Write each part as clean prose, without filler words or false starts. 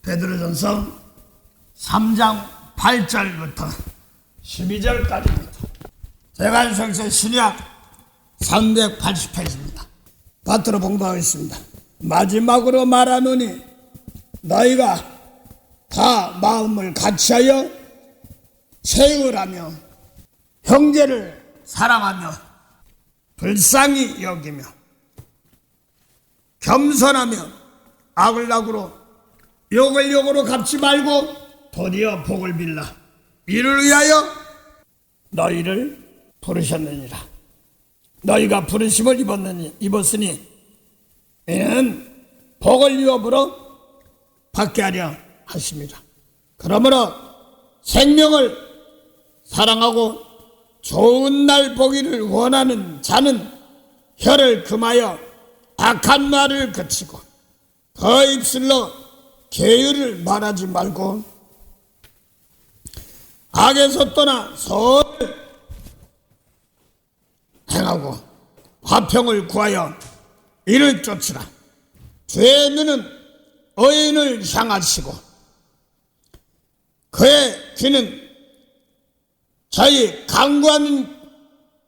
베드로전서 3장 8절부터 12절까지입니다. 대관성서 신약 380페이지입니다. 받들어 봉독하겠습니다. 마지막으로 말하노니 너희가 다 마음을 같이하여 채우라며 형제를 사랑하며 불쌍히 여기며 겸손하며 악을 악으로 욕을 욕으로 갚지 말고 도리어 복을 빌라. 이를 위하여 너희를 부르셨느니라. 너희가 부르심을 입었으니 이는 복을 유업으로 받게 하려 하십니다. 그러므로 생명을 사랑하고 좋은 날 보기를 원하는 자는 혀를 금하여 악한 말을 그치고 그 입술로 계율을 말하지 말고 악에서 떠나 선을 행하고 화평을 구하여 이를 쫓으라. 죄의 눈은 의인을 향하시고 그의 귀는 저희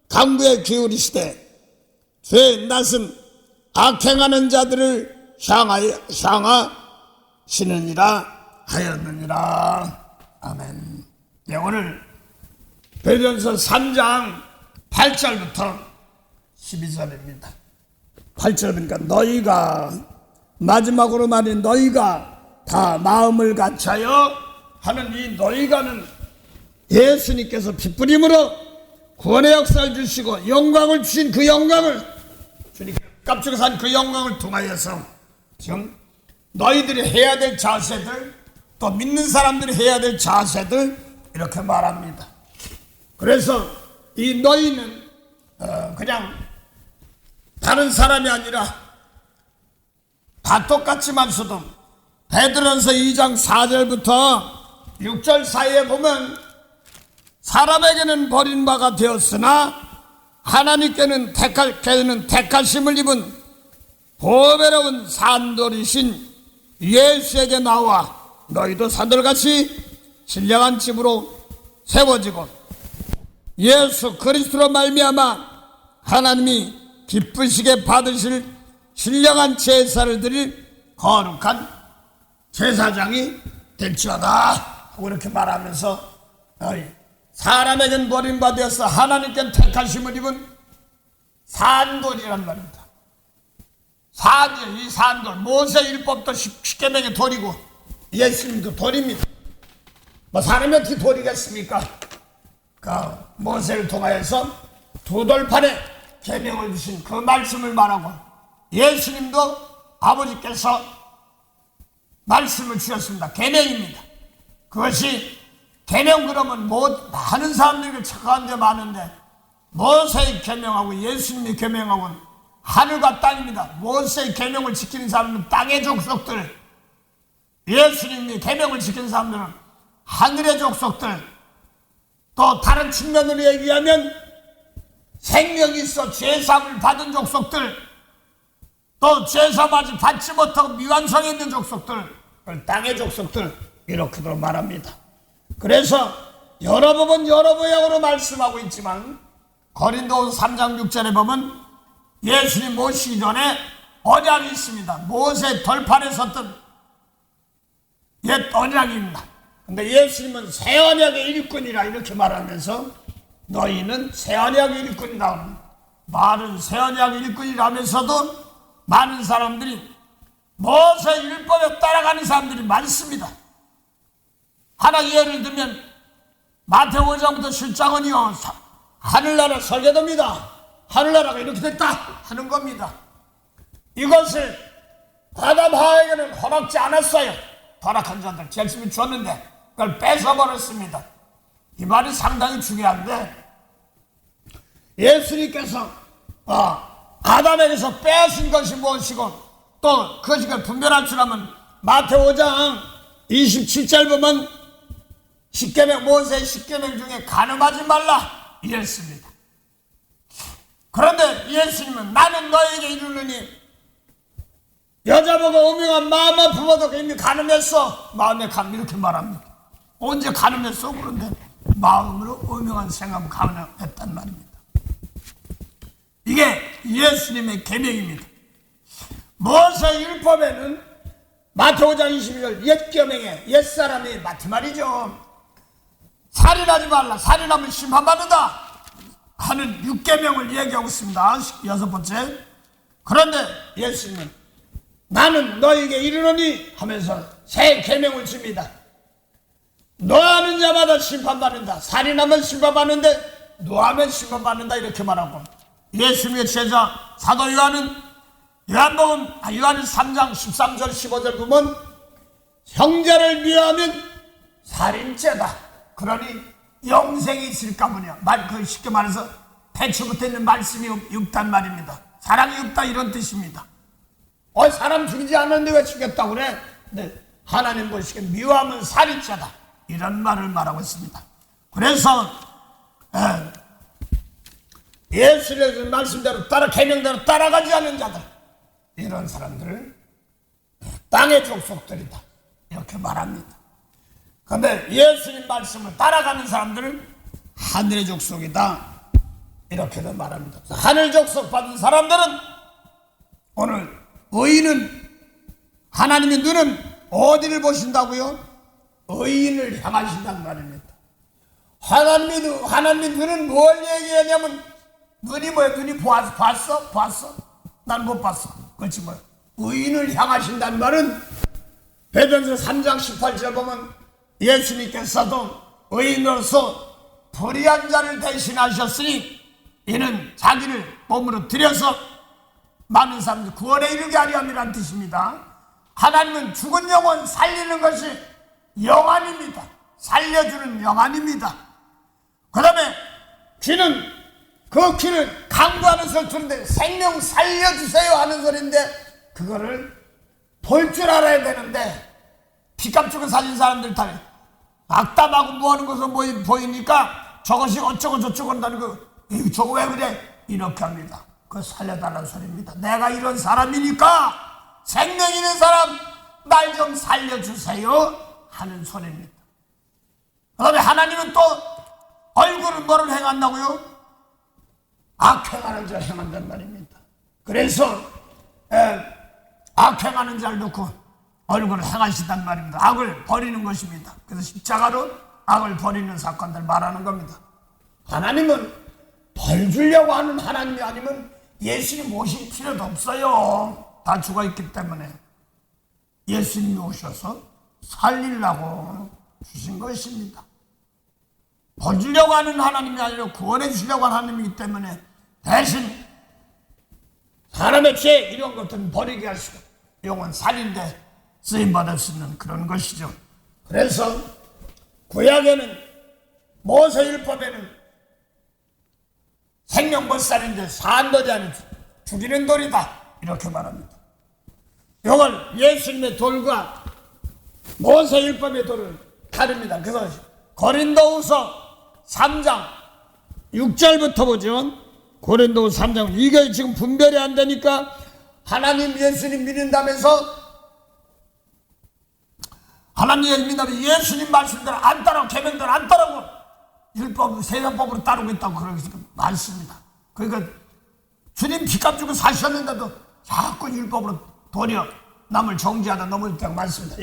강구에 기울이시되 죄의 낯은 악행하는 자들을 향하시느니라 하였느니라. 아멘. 네, 오늘 베드로전서 3장 8절부터 12절입니다. 8절 보니까 너희가, 마지막으로 말인 너희가 다 마음을 같이하여 하는 이 너희가는 예수님께서 핏부림으로 구원의 역사를 주시고 영광을 주신 그 영광을, 주님께 값주고 산 그 영광을 통하여서 지금 너희들이 해야 될 자세들, 또 믿는 사람들이 해야 될 자세들 이렇게 말합니다. 그래서 이 너희는 그냥 다른 사람이 아니라 다 똑같지만 서도 베드로전서 2장 4절부터 6절 사이에 보면 사람에게는 버림바가 되었으나 하나님께는 택하심을 입은 보배로운 산돌이신 예수에게 나와 너희도 산돌같이 신령한 집으로 세워지고 예수 그리스도로 말미암아 하나님이 기쁘시게 받으실 신령한 제사를 드릴 거룩한 제사장이 될지어다 하고 이렇게 말하면서 사람에겐 버림받아서 하나님께 택하심을 입은 산돌이란 말입니다. 이 산돌, 모세 율법도 십계명의 돌이고 예수님도 돌입니다. 뭐 사람이 어떻게 돌이겠습니까? 그 모세를 통하여서 두 돌판에 계명을 주신 그 말씀을 말하고 예수님도 아버지께서 말씀을 주셨습니다. 계명입니다. 그것이 계명 그러면 많은 사람들이 착각한 데 많은데 모세의 계명하고 예수님의 계명하고는 하늘과 땅입니다. 모세의 계명을 지키는 사람은 땅의 족속들, 예수님의 계명을 지키는 사람들은 하늘의 족속들, 또 다른 측면으로 얘기하면 생명이 있어 죄사함을 받은 족속들, 또 죄사함 아직 받지 못하고 미완성해 있는 족속들, 땅의 족속들 이렇게도 말합니다. 그래서 여러 부분 여러 모양으로 말씀하고 있지만 고린도후서 3장 6절에 보면 예수님 모시기 전에 언약이 있습니다. 모세 돌판에 섰던 옛 언약입니다. 근데 예수님은 새 언약의 일꾼이라 이렇게 말하면서 너희는 새 언약의 일꾼이다. 말은 새 언약의 일꾼이라면서도 많은 사람들이 모세 율법에 따라가는 사람들이 많습니다. 하나 예를 들면 마태복음 5장부터 7장은요 하늘나라 설계도입니다. 하늘나라가 이렇게 됐다 하는 겁니다. 이것을 아담 하와에게는 허락지 않았어요. 타락한 자들 예수님이 줬는데 그걸 뺏어버렸습니다. 이 말이 상당히 중요한데 예수님께서 아담에게서 뺏은 것이 무엇이고 또 그것이 분별할 줄 알면 마태복음 5장 27절 보면 모세의 십계명 중에 간음하지 말라 이랬습니다. 그런데 예수님은 나는 너에게 이르노니 여자보고 오명한 마음만 품어도 이미 가늠했어. 마음에 가늠 이렇게 말합니다. 언제 가늠했어? 그런데 마음으로 오명한 생각 가늠했단 말입니다. 이게 예수님의 계명입니다. 모세 율법에는 마태오 5장 22절 옛계명에 옛사람이 마트 말이죠. 살인하지 말라. 살인하면 심판받는다 하는 6계명을 얘기하고 있습니다. 6번째. 그런데 예수님은 나는 너에게 이르노니 하면서 새 계명을 줍니다. 노하는 자마다 심판받는다. 살인하면 심판받는데 노하면 심판받는다 이렇게 말하고, 예수님의 제자 사도 요한은 요한복음 요한 3장 13절 15절 보면 형제를 미워하면 살인죄다. 그러니 영생이 있을까 보냐. 그 쉽게 말해서 태초부터 있는 말씀이 없단 말입니다. 사랑이 없다 이런 뜻입니다. 사람 죽이지 않았는데 왜 죽였다고 그래? 네, 하나님 보시기에 미워하면 살인죄다 이런 말을 말하고 있습니다. 그래서 예수의 말씀대로 계명대로 따라가지 않는 자들, 이런 사람들을 땅의 족속들이다 이렇게 말합니다. 그런데 예수님 말씀을 따라가는 사람들은 하늘의 족속이다 이렇게도 말합니다. 하늘 족속 받은 사람들은 오늘 의인은 하나님의 눈은 어디를 보신다고요? 의인을 향하신단 말입니다. 하나님의 눈은 뭘 얘기하냐면 눈이 뭐야? 눈이 봤어? 난 못 봤어. 그렇지 뭐. 의인을 향하신단 말은 베드로전서 3장 18절 보면 예수님께서도 의인으로서 불의한 자를 대신하셨으니 이는 자기를 몸으로 들여서 많은 사람들 구원에 이르게 하려 함이라는 뜻입니다. 하나님은 죽은 영혼 살리는 것이 영안입니다. 살려주는 영안입니다. 그 다음에 그 귀는 강구하는 소리 듣는데 생명 살려주세요 하는 소리인데 그거를 볼 줄 알아야 되는데 피값 주고 살린 사람들 다 악담하고 뭐하는 것을 보이니까 저것이 어쩌고 저쩌고 한다는 거, 저거 왜 그래? 이렇게 합니다. 그거 살려달라는 소리입니다. 내가 이런 사람이니까 생명 있는 사람 날 좀 살려주세요 하는 소리입니다. 그 다음에 하나님은 또 얼굴은 뭐를 행한다고요? 악행하는 자를 행한단 말입니다. 그래서 악행하는 자를 놓고 얼굴을 행하시단 말입니다. 악을 버리는 것입니다. 그래서 십자가로 악을 버리는 사건들 말하는 겁니다. 하나님은 벌 주려고 하는 하나님이 아니면 예수님 오실 필요도 없어요. 다 죽어 있기 때문에 예수님이 오셔서 살리려고 주신 것입니다. 벌 주려고 하는 하나님이 아니라 구원해 주려고 하는 하나님이기 때문에 대신 사람의 죄 이런 것들은 버리게 하시고 영원 살인데 쓰임받을 수 있는 그런 것이죠. 그래서 구약에는 모세율법에는 생명벌살인데 산돌이 아니고 죽이는 돌이다 이렇게 말합니다. 이걸 예수님의 돌과 모세율법의 돌은 다릅니다. 그래서 고린도후서 3장 6절부터 보죠. 고린도후서 3장 이게 지금 분별이 안 되니까 하나님 예수님 믿는다면서 하나님 믿는다면 예수님 말씀대로 안 따르고 계명대로 안 따르고 율법 세상법으로 따르고 있다고 그러고 많습니다. 그러니까 주님 피값 주고 사셨는데도 자꾸 율법으로 도려 남을 정죄하다 넘어질 때가 많습니다.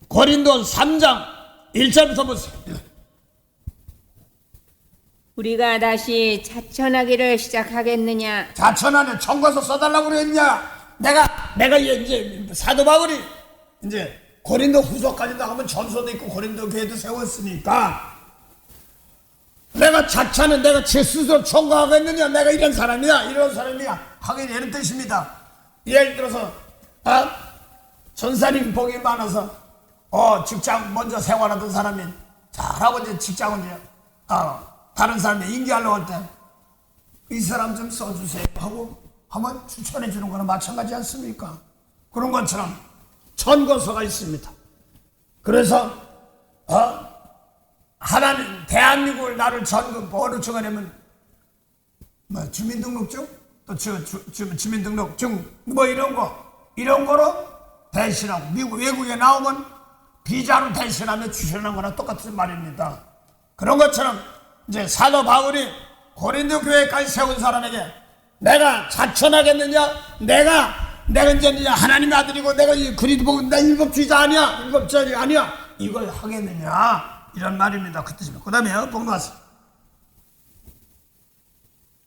고린도서 3장 1절부터 보세요. 우리가 다시 자천하기를 시작하겠느냐? 자천하네. 청구서 써달라고 그랬냐? 내가 이제 사도 바울이 이제 고린도 후서까지 나가면 전서도 있고 고린도 교회도 세웠으니까 내가 자천은 내가 제 스스로 청구하겠느냐? 내가 이런 사람이야 하긴 이런 뜻입니다. 예를 들어서 전사님 복이 많아서 직장 먼저 생활하던 사람이 잘하고 이제 직장을 이제 다른 사람이 인계하려고 할 때 이 사람 좀 써주세요 하고 한번 추천해 주는 거나 마찬가지 않습니까? 그런 것처럼 천거서가 있습니다. 그래서 하나님 대한민국을 나를 뭐로 정하냐면 주민등록증 또 주민등록증 뭐 이런 거 이런 거로 대신하고, 미국 외국에 나오면 비자로 대신하며 주시는 거나 똑같은 말입니다. 그런 것처럼 이제 사도 바울이 고린도 교회까지 세운 사람에게 내가 자천하겠느냐, 내가 이제 하나님의 아들이고 내가 이 그리스도 나 율법주의자 아니야, 율법주의자 아니야, 이걸 하겠느냐, 이런 말입니다. 그 뜻입니다. 그 다음에 복노하세요.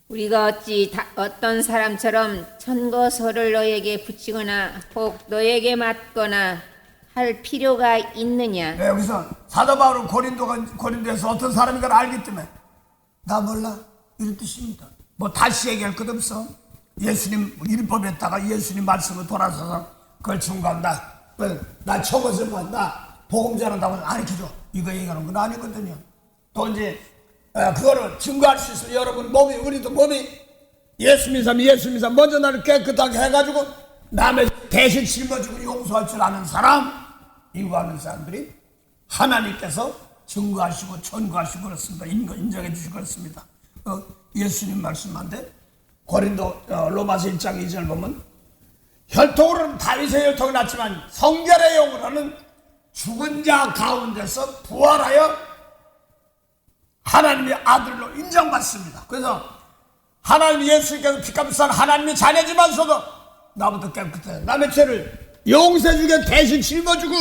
우리가 어찌 어떤 사람처럼 천거서를 너에게 붙이거나 혹 너에게 맞거나 할 필요가 있느냐? 네, 여기서 사도 바울은 고린도에서 어떤 사람인 걸 알기 때문에 나 몰라, 이런 뜻입니다. 뭐 다시 얘기할 것 없어. 예수님 율법에다가 예수님 말씀을 돌아서서 그걸 증거한다. 나 적어서만 나 복음 전한다고 안 가르쳐줘, 이거 얘기하는 건 아니거든요. 또 이제 그거를 증거할 수 있어요. 여러분 몸이, 우리도 몸이 예수 믿삼 먼저 나를 깨끗하게 해가지고 남의 대신 짊어지고 용서할 줄 아는 사람, 이거 하는 사람들이 하나님께서 증거하시고 전거하시고 그렇습니다. 인정해 주시고 그렇습니다. 예수님 말씀한데 고린도 로마서 1장 2절 보면 혈통으로는 다윗의 혈통이 났지만 성결의 영으로는 죽은 자 가운데서 부활하여 하나님의 아들로 인정받습니다. 그래서 하나님 예수님께서 피값을 산 하나님의 자녀지만서도 나부터 깨끗해 남의 죄를 용서해주게 대신 짊어주고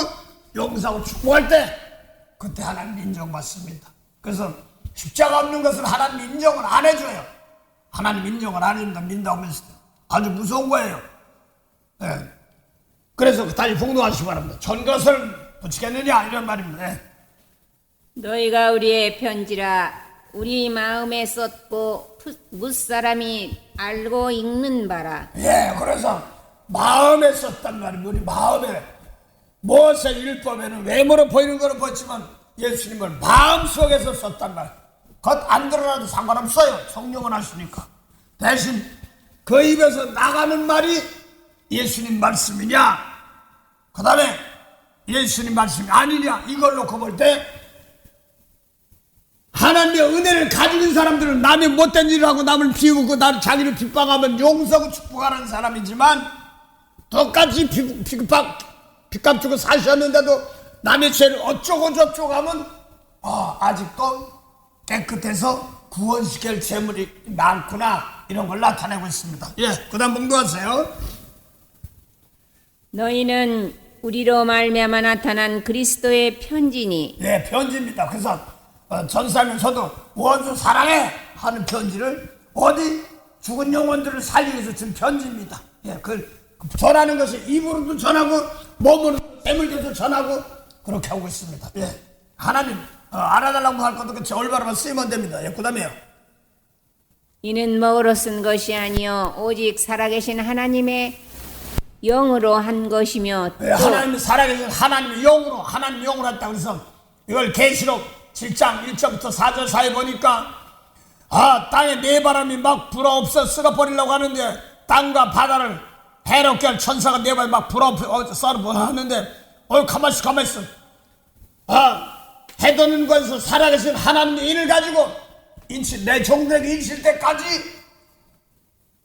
용서하고 축복할 때 그때 하나님 인정받습니다. 그래서 십자가 없는 것은 하나님 인정을 안 해줘요. 하나님 인정을 안 해준다, 민다하면서 아주 무서운 거예요. 네. 그래서 다시 복노하시기 바랍니다. 전것을 붙이겠느냐, 이런 말입니다. 네. 너희가 우리의 편지라 우리 마음에 썼고 무사람이 알고 읽는 바라. 예, 그래서 마음에 썼단 말입니다. 우리 마음에 모세 율법에는 외모로 보이는 거는 보지만 예수님을 마음속에서 썼단 말. 겉 안 드러나도 상관없어요. 성령은 하시니까. 대신 그 입에서 나가는 말이 예수님 말씀이냐, 그 다음에 예수님 말씀이 아니냐, 이걸 놓고 볼 때 하나님의 은혜를 가지고 있는 사람들은 남의 못된 일을 하고 남을 비우고 나를 자기를 핍박하면 용서하고 축복하는 사람이지만 똑같이 빚값 주고 사셨는데도 남의 죄를 어쩌고 저쩌고 하면 아직도 깨끗해서 구원시킬 재물이 많구나, 이런 걸 나타내고 있습니다. 예, 그 다음 봉독하세요. 너희는 우리로 말미암아 나타난 그리스도의 편지니. 예, 편지입니다. 그래서 전사면서도 원수 사랑해 하는 편지를 어디 죽은 영혼들을 살리기 위해서 준 편지입니다. 예, 전하는 것이 입으로도 전하고 몸으로 재물도 전하고 그렇게 하고 있습니다. 예, 하나님 알아달라고 할 것도 그렇지 올바르게 쓰이면 됩니다. 예, 그 다음에요. 이는 먹으로 쓴 것이 아니요 오직 살아계신 하나님의 영으로 한 것이며. 예, 하나님이 살아계신 하나님의 영으로 했다고 해서 이걸 계시록 7장 1절부터 4절 사이 보니까 땅에 네 바람이 막 불어없어 쓸어버리려고 하는데 땅과 바다를 해롭게 할 천사가 네 바람이 막 불어없어 하는데 가만히 있어. 해도는 곳에서 살아계신 하나님의 인을 가지고 내 종들에게 인칠 때까지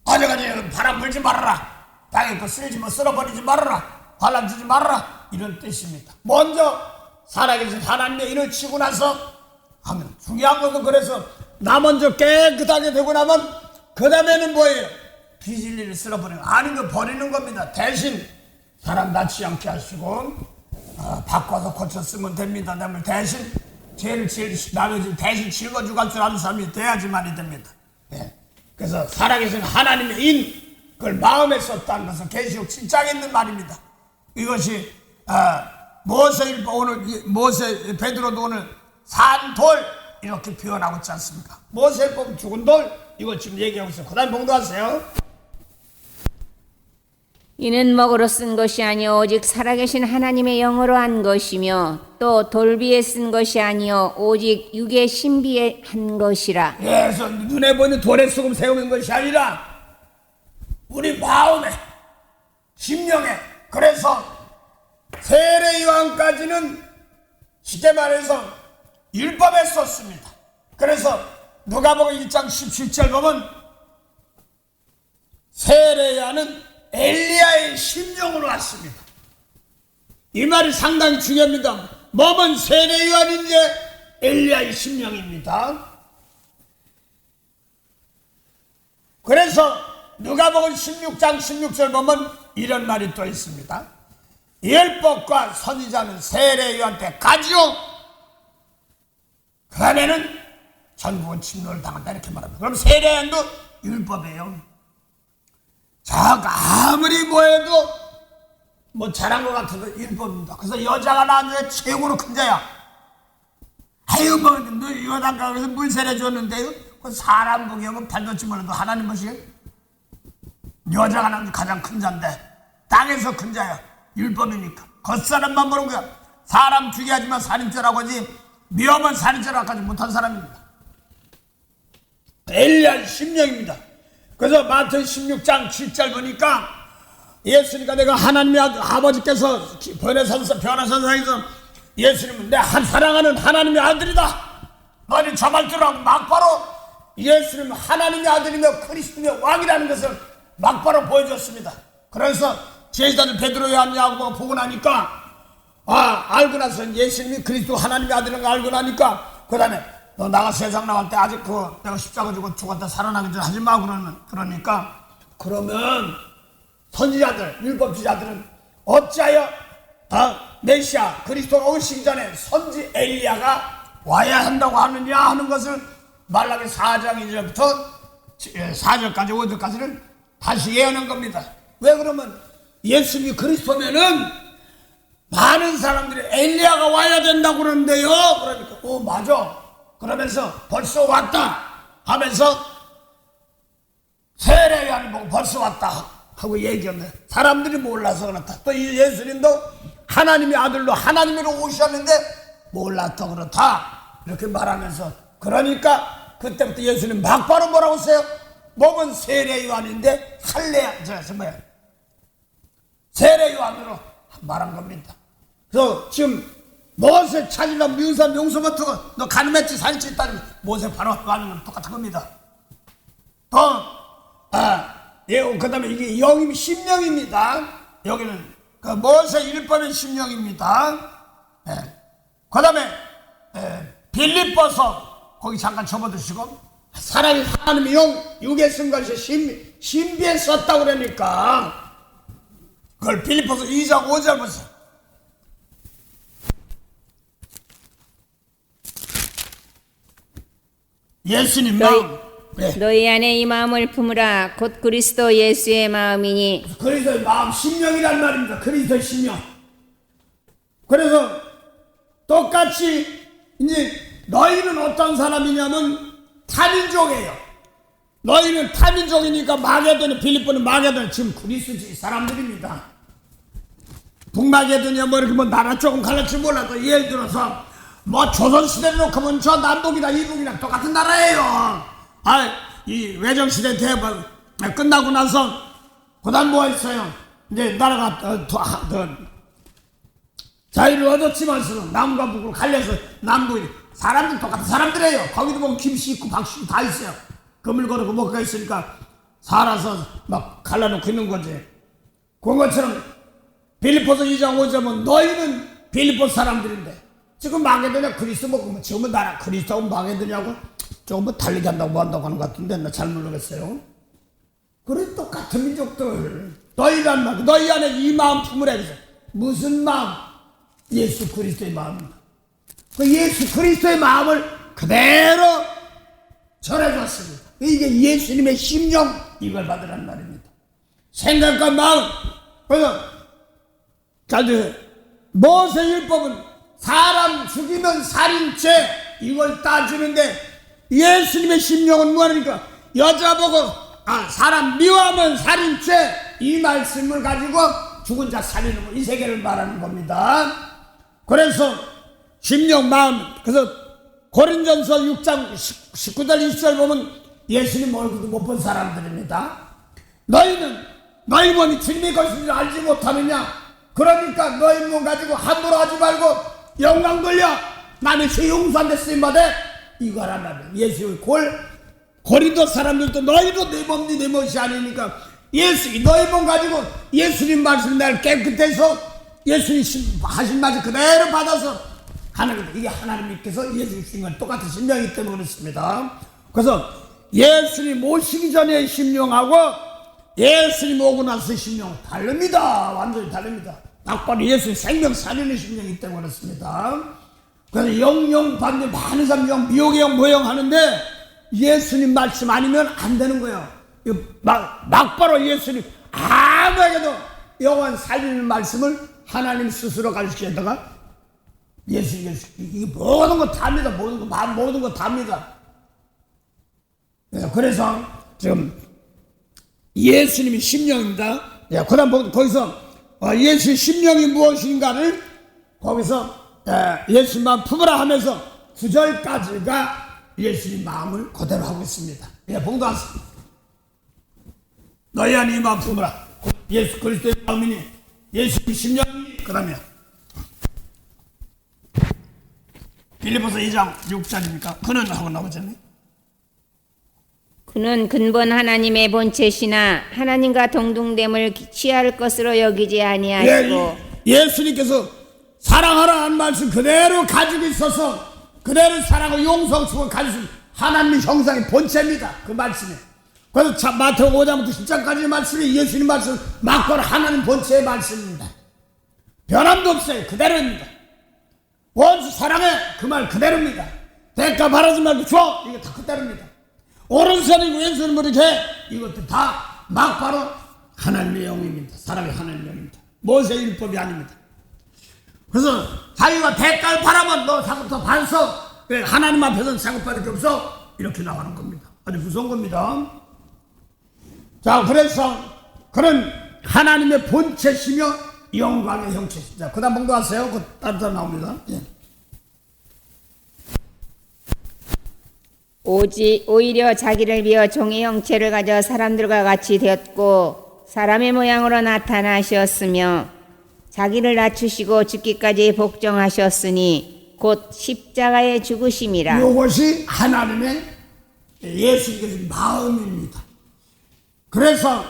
어제까지 바람 불지 말아라, 땅에 쓸어버리지 말아라, 환난 주지 말아라, 이런 뜻입니다. 먼저 살아계신 하나님의 인을 치고 나서 하면 중요한 것은, 그래서 나 먼저 깨끗하게 되고 나면 그 다음에는 뭐예요? 비진리를 쓸어버리는 거, 아닌 거 버리는 겁니다. 대신 사람 낳지 않게 하시고 바꿔서 고쳐 쓰면 됩니다. 남을 대신 죄를 남의 죄를 대신 짊어지고 갈 줄 아는 사람이 돼야지만이 됩니다. 예. 그래서 살아계신 하나님의 인, 그걸 마음에 썼다는 것은 계시록 7장에 있는 말입니다. 이것이 모세 베드로도 오늘 산 돌 이렇게 표현하고 있지 않습니까? 모세법 죽은 돌, 이거 지금 얘기하고 있어요. 그 다음 봉독하세요. 이는 먹으로 쓴 것이 아니요 오직 살아계신 하나님의 영으로 한 것이며 또 돌비에 쓴 것이 아니요 오직 육의 신비에 한 것이라. 예, 그래서 눈에 보이는 돌에 수금 세우는 것이 아니라 우리 마음에, 심령에. 그래서 세례 요한까지는 쉽게 말해서 율법에 썼습니다. 그래서 누가복음 1장 17절 보면 세례 요한은 엘리야의 심령으로 왔습니다. 이 말이 상당히 중요합니다. 몸은 세례 요한인지 엘리야의 심령입니다. 그래서 누가복음 16장 16절 보면 이런 말이 또 있습니다. 율법과 선지자는 세례 요한테 가지요. 그 다음에는 전국은 침노를 당한다 이렇게 말합니다. 그럼 세례 요한도 율법이에요. 자가 아무리 뭐해도 뭐 잘한 것 같아도 율법입니다. 그래서 여자가 낳은 중에 최고로 큰 자야. 아유 뭐 여당 가서 물 세례 줬는데요. 그 사람 보기에 뭐 발돋지 몰라도 하나님 보시게 여자가 낳은 가장 큰 자인데 땅에서 큰 자야. 율법이니까 겉사람만 보는 거야. 사람 죽여야지만 살인죄라고 하지 미워하면 살인죄라고 하지 못한 사람입니다. 엘리야의 심령입니다. 그래서 마태복음 16장 7절 보니까 예수니까 내가 하나님의 아버지께서 변화선상에서 예수님은 내 사랑하는 하나님의 아들이다. 너는 저 말 들으라고 막바로 예수님은 하나님의 아들이며 그리스도의 왕이라는 것을 막바로 보여줬습니다. 그래서 제자들 베드로, 요한, 야고보가 보고 나니까 알고 나서 예수님이 그리스도 하나님의 아들인 걸 알고 나니까 그 다음에 너 나가 세상 나갈 때 아직 내가 십자가 지고 죽었다 살아나기 전에 하지 마 그러니까 그러면 선지자들 율법주의자들은 어찌하여 메시아 그리스도가 오시기 전에 선지 엘리야가 와야 한다고 하느냐 하는 것을 말라기 4장 1절부터 4절까지 5절까지를 다시 예언한 겁니다. 왜 그러면 예수님이 그리스도면은 많은 사람들이 엘리야가 와야 된다고 그러는데요. 그러니까 맞아. 그러면서 벌써 왔다 하면서 세례 요한이 보고 벌써 왔다 하고 얘기했네. 사람들이 몰라서 그렇다. 또 이 예수님도 하나님의 아들로 하나님으로 오셨는데 몰랐다 그렇다 이렇게 말하면서 그러니까 그때부터 예수님 막바로 뭐라고 했어요? 몸은 세례 요한인데 세례 요한으로 말한 겁니다. 그래서 지금 모세 찾으려면 미운사 명소부터 너 가늠했지 살인죄 있다니 모세 바로 하는 건 똑같은 겁니다. 또 그 다음에 이게 영임 심령입니다. 여기는 그 모세 율법의 심령입니다. 그 다음에 빌립보서 거기 잠깐 접어두시고 사람이 하나님의 영 육에 쓴 것이 신비에 썼다고 그러니까 그걸 빌립보서 2장 5절 보세요. 예수님 마음 너희 안에 이 마음을 품으라 곧 그리스도 예수의 마음이니 그리스도의 마음 심령이란 말입니다. 그리스도의 심령. 그래서 똑같이 이제 너희는 어떤 사람이냐면 타민족이에요. 너희는 타민족이니까 마게도냐 빌립보는 마게도냐 지금 그리스도지 사람들입니다. 북마게도냐 뭐 이렇게 뭐 나라 조금 갈라치 몰라도 예를 들어서 뭐 조선시대를 놓고면 저 남북이나 이북이랑 똑같은 나라예요. 이 외정시대 대박 끝나고 나서 그 다음 뭐 있어요? 이제 나라가 자유를 얻었지만서 남과 북으로 갈려서 남북이 사람들 똑같은 사람들이에요. 거기도 보면 김씨 있고 박씨 있고 다 있어요. 금을 걸고 뭐가 있으니까 살아서 막 갈라놓고 있는 거지. 그것처럼 빌립보서 2장 5절은 너희는 빌립보 사람들인데 지금 마게도냐 그리스도 먹으면 지금은 나라 그리스도하고 마게도냐고 조금 뭐 달리게 한다고 뭐 한다고 하는 것 같은데 나 잘 모르겠어요. 그래 똑같은 민족들 너희란 말 너희 안에 이 마음 품으라 해서 무슨 마음? 예수 그리스도의 마음입니다. 그 예수 그리스도의 마음을 그대로 전해줬습니다. 이게 예수님의 심령 이걸 받으라는 말입니다. 생각과 마음. 그래서 잘 들으세요. 모세율법은 사람 죽이면 살인죄 이걸 따지는데 예수님의 심령은 뭐하니까 여자 보고 사람 미워하면 살인죄 이 말씀을 가지고 죽은 자 살리는 거 이 세계를 말하는 겁니다. 그래서 심령 마음 그래서 고린전서 6장 19절 20절 보면 예수님 얼굴도 못 본 사람들입니다. 너희는 너희 몸이 주님의 것인 줄 알지 못하느냐. 그러니까 너희 몸 가지고 함부로 하지 말고 영광 돌려 남의 죄 용서한데 쓰임받아 이거란 말이야. 예수의 고린도 사람들도 너희도 내 몸이 내 멋이 아니니까 너희 몸 가지고 예수님 말씀 날 깨끗해서 예수님 하신 말씀 그대로 받아서 하는 거예요. 이게 하나님께서 예수님 주신 건 똑같은 심령이기 때문에 그렇습니다. 그래서 예수님 오시기 전에 심령하고 예수님 오고 나서 심령 다릅니다. 완전히 다릅니다. 낙바로 예수님 생명 살리는 심령이기 때문에 그렇습니다. 그래서 영영 반대 많은 사람 영 미혹의 영 모형 하는데 예수님 말씀 아니면 안 되는 거예요. 막바로 예수님 아무에게도 영원 살리는 말씀을 하나님 스스로 가르치다가 예수님 이게 모든 거 답니다. 모든 거 답니다. 그래서 지금 예수님이 심령입니다. 그다음 거기서 예수의 심령이 무엇인가를 거기서 예수님만 품으라 하면서 9절까지가 예수님 마음을 그대로 하고 있습니다. 봉도하세요. 너희 안에 마음 품으라. 예수 그리스도의 마음이니 예수의 심령이니 그 다음에 빌립보서 2장 6절입니까? 그는 하고 나오잖아요. 그는 근본 하나님의 본체시나 하나님과 동등됨을 취할 것으로 여기지 아니하시고 예수님께서 사랑하라는 말씀 그대로 가지고 있어서 그대로 사랑하고 용서하고 가지고 하나님의 형상의 본체입니다. 그 말씀에. 그래서 마태복음 5장부터 10장까지의 말씀이 예수님 말씀 막바로 하나님 본체의 말씀입니다. 변함도 없어요. 그대로입니다. 원수 사랑해 그 말 그대로입니다. 대가 바라지 말고 줘 이게 다 그대로입니다. 오른손이고 왼손이 이렇게 이것도 다 막바로 하나님의 영입니다. 사랑의 하나님의 영입니다. 모세의 율법이 아닙니다. 그래서 자기가 대가를 바라면 너 상급도 반석 하나님 앞에서는 상급받을 게 없어 이렇게 나가는 겁니다. 아주 무서운 겁니다. 자 그래서 그런 하나님의 본체시며 영광의 형체시죠. 그 다음 봉도하세요. 그 따로 나옵니다. 오히려 자기를 비어 종의 형체를 가져 사람들과 같이 되었고 사람의 모양으로 나타나셨으며 자기를 낮추시고 죽기까지 복종하셨으니 곧 십자가의 죽으심이라. 이것이 하나님의 예수님의 마음입니다. 그래서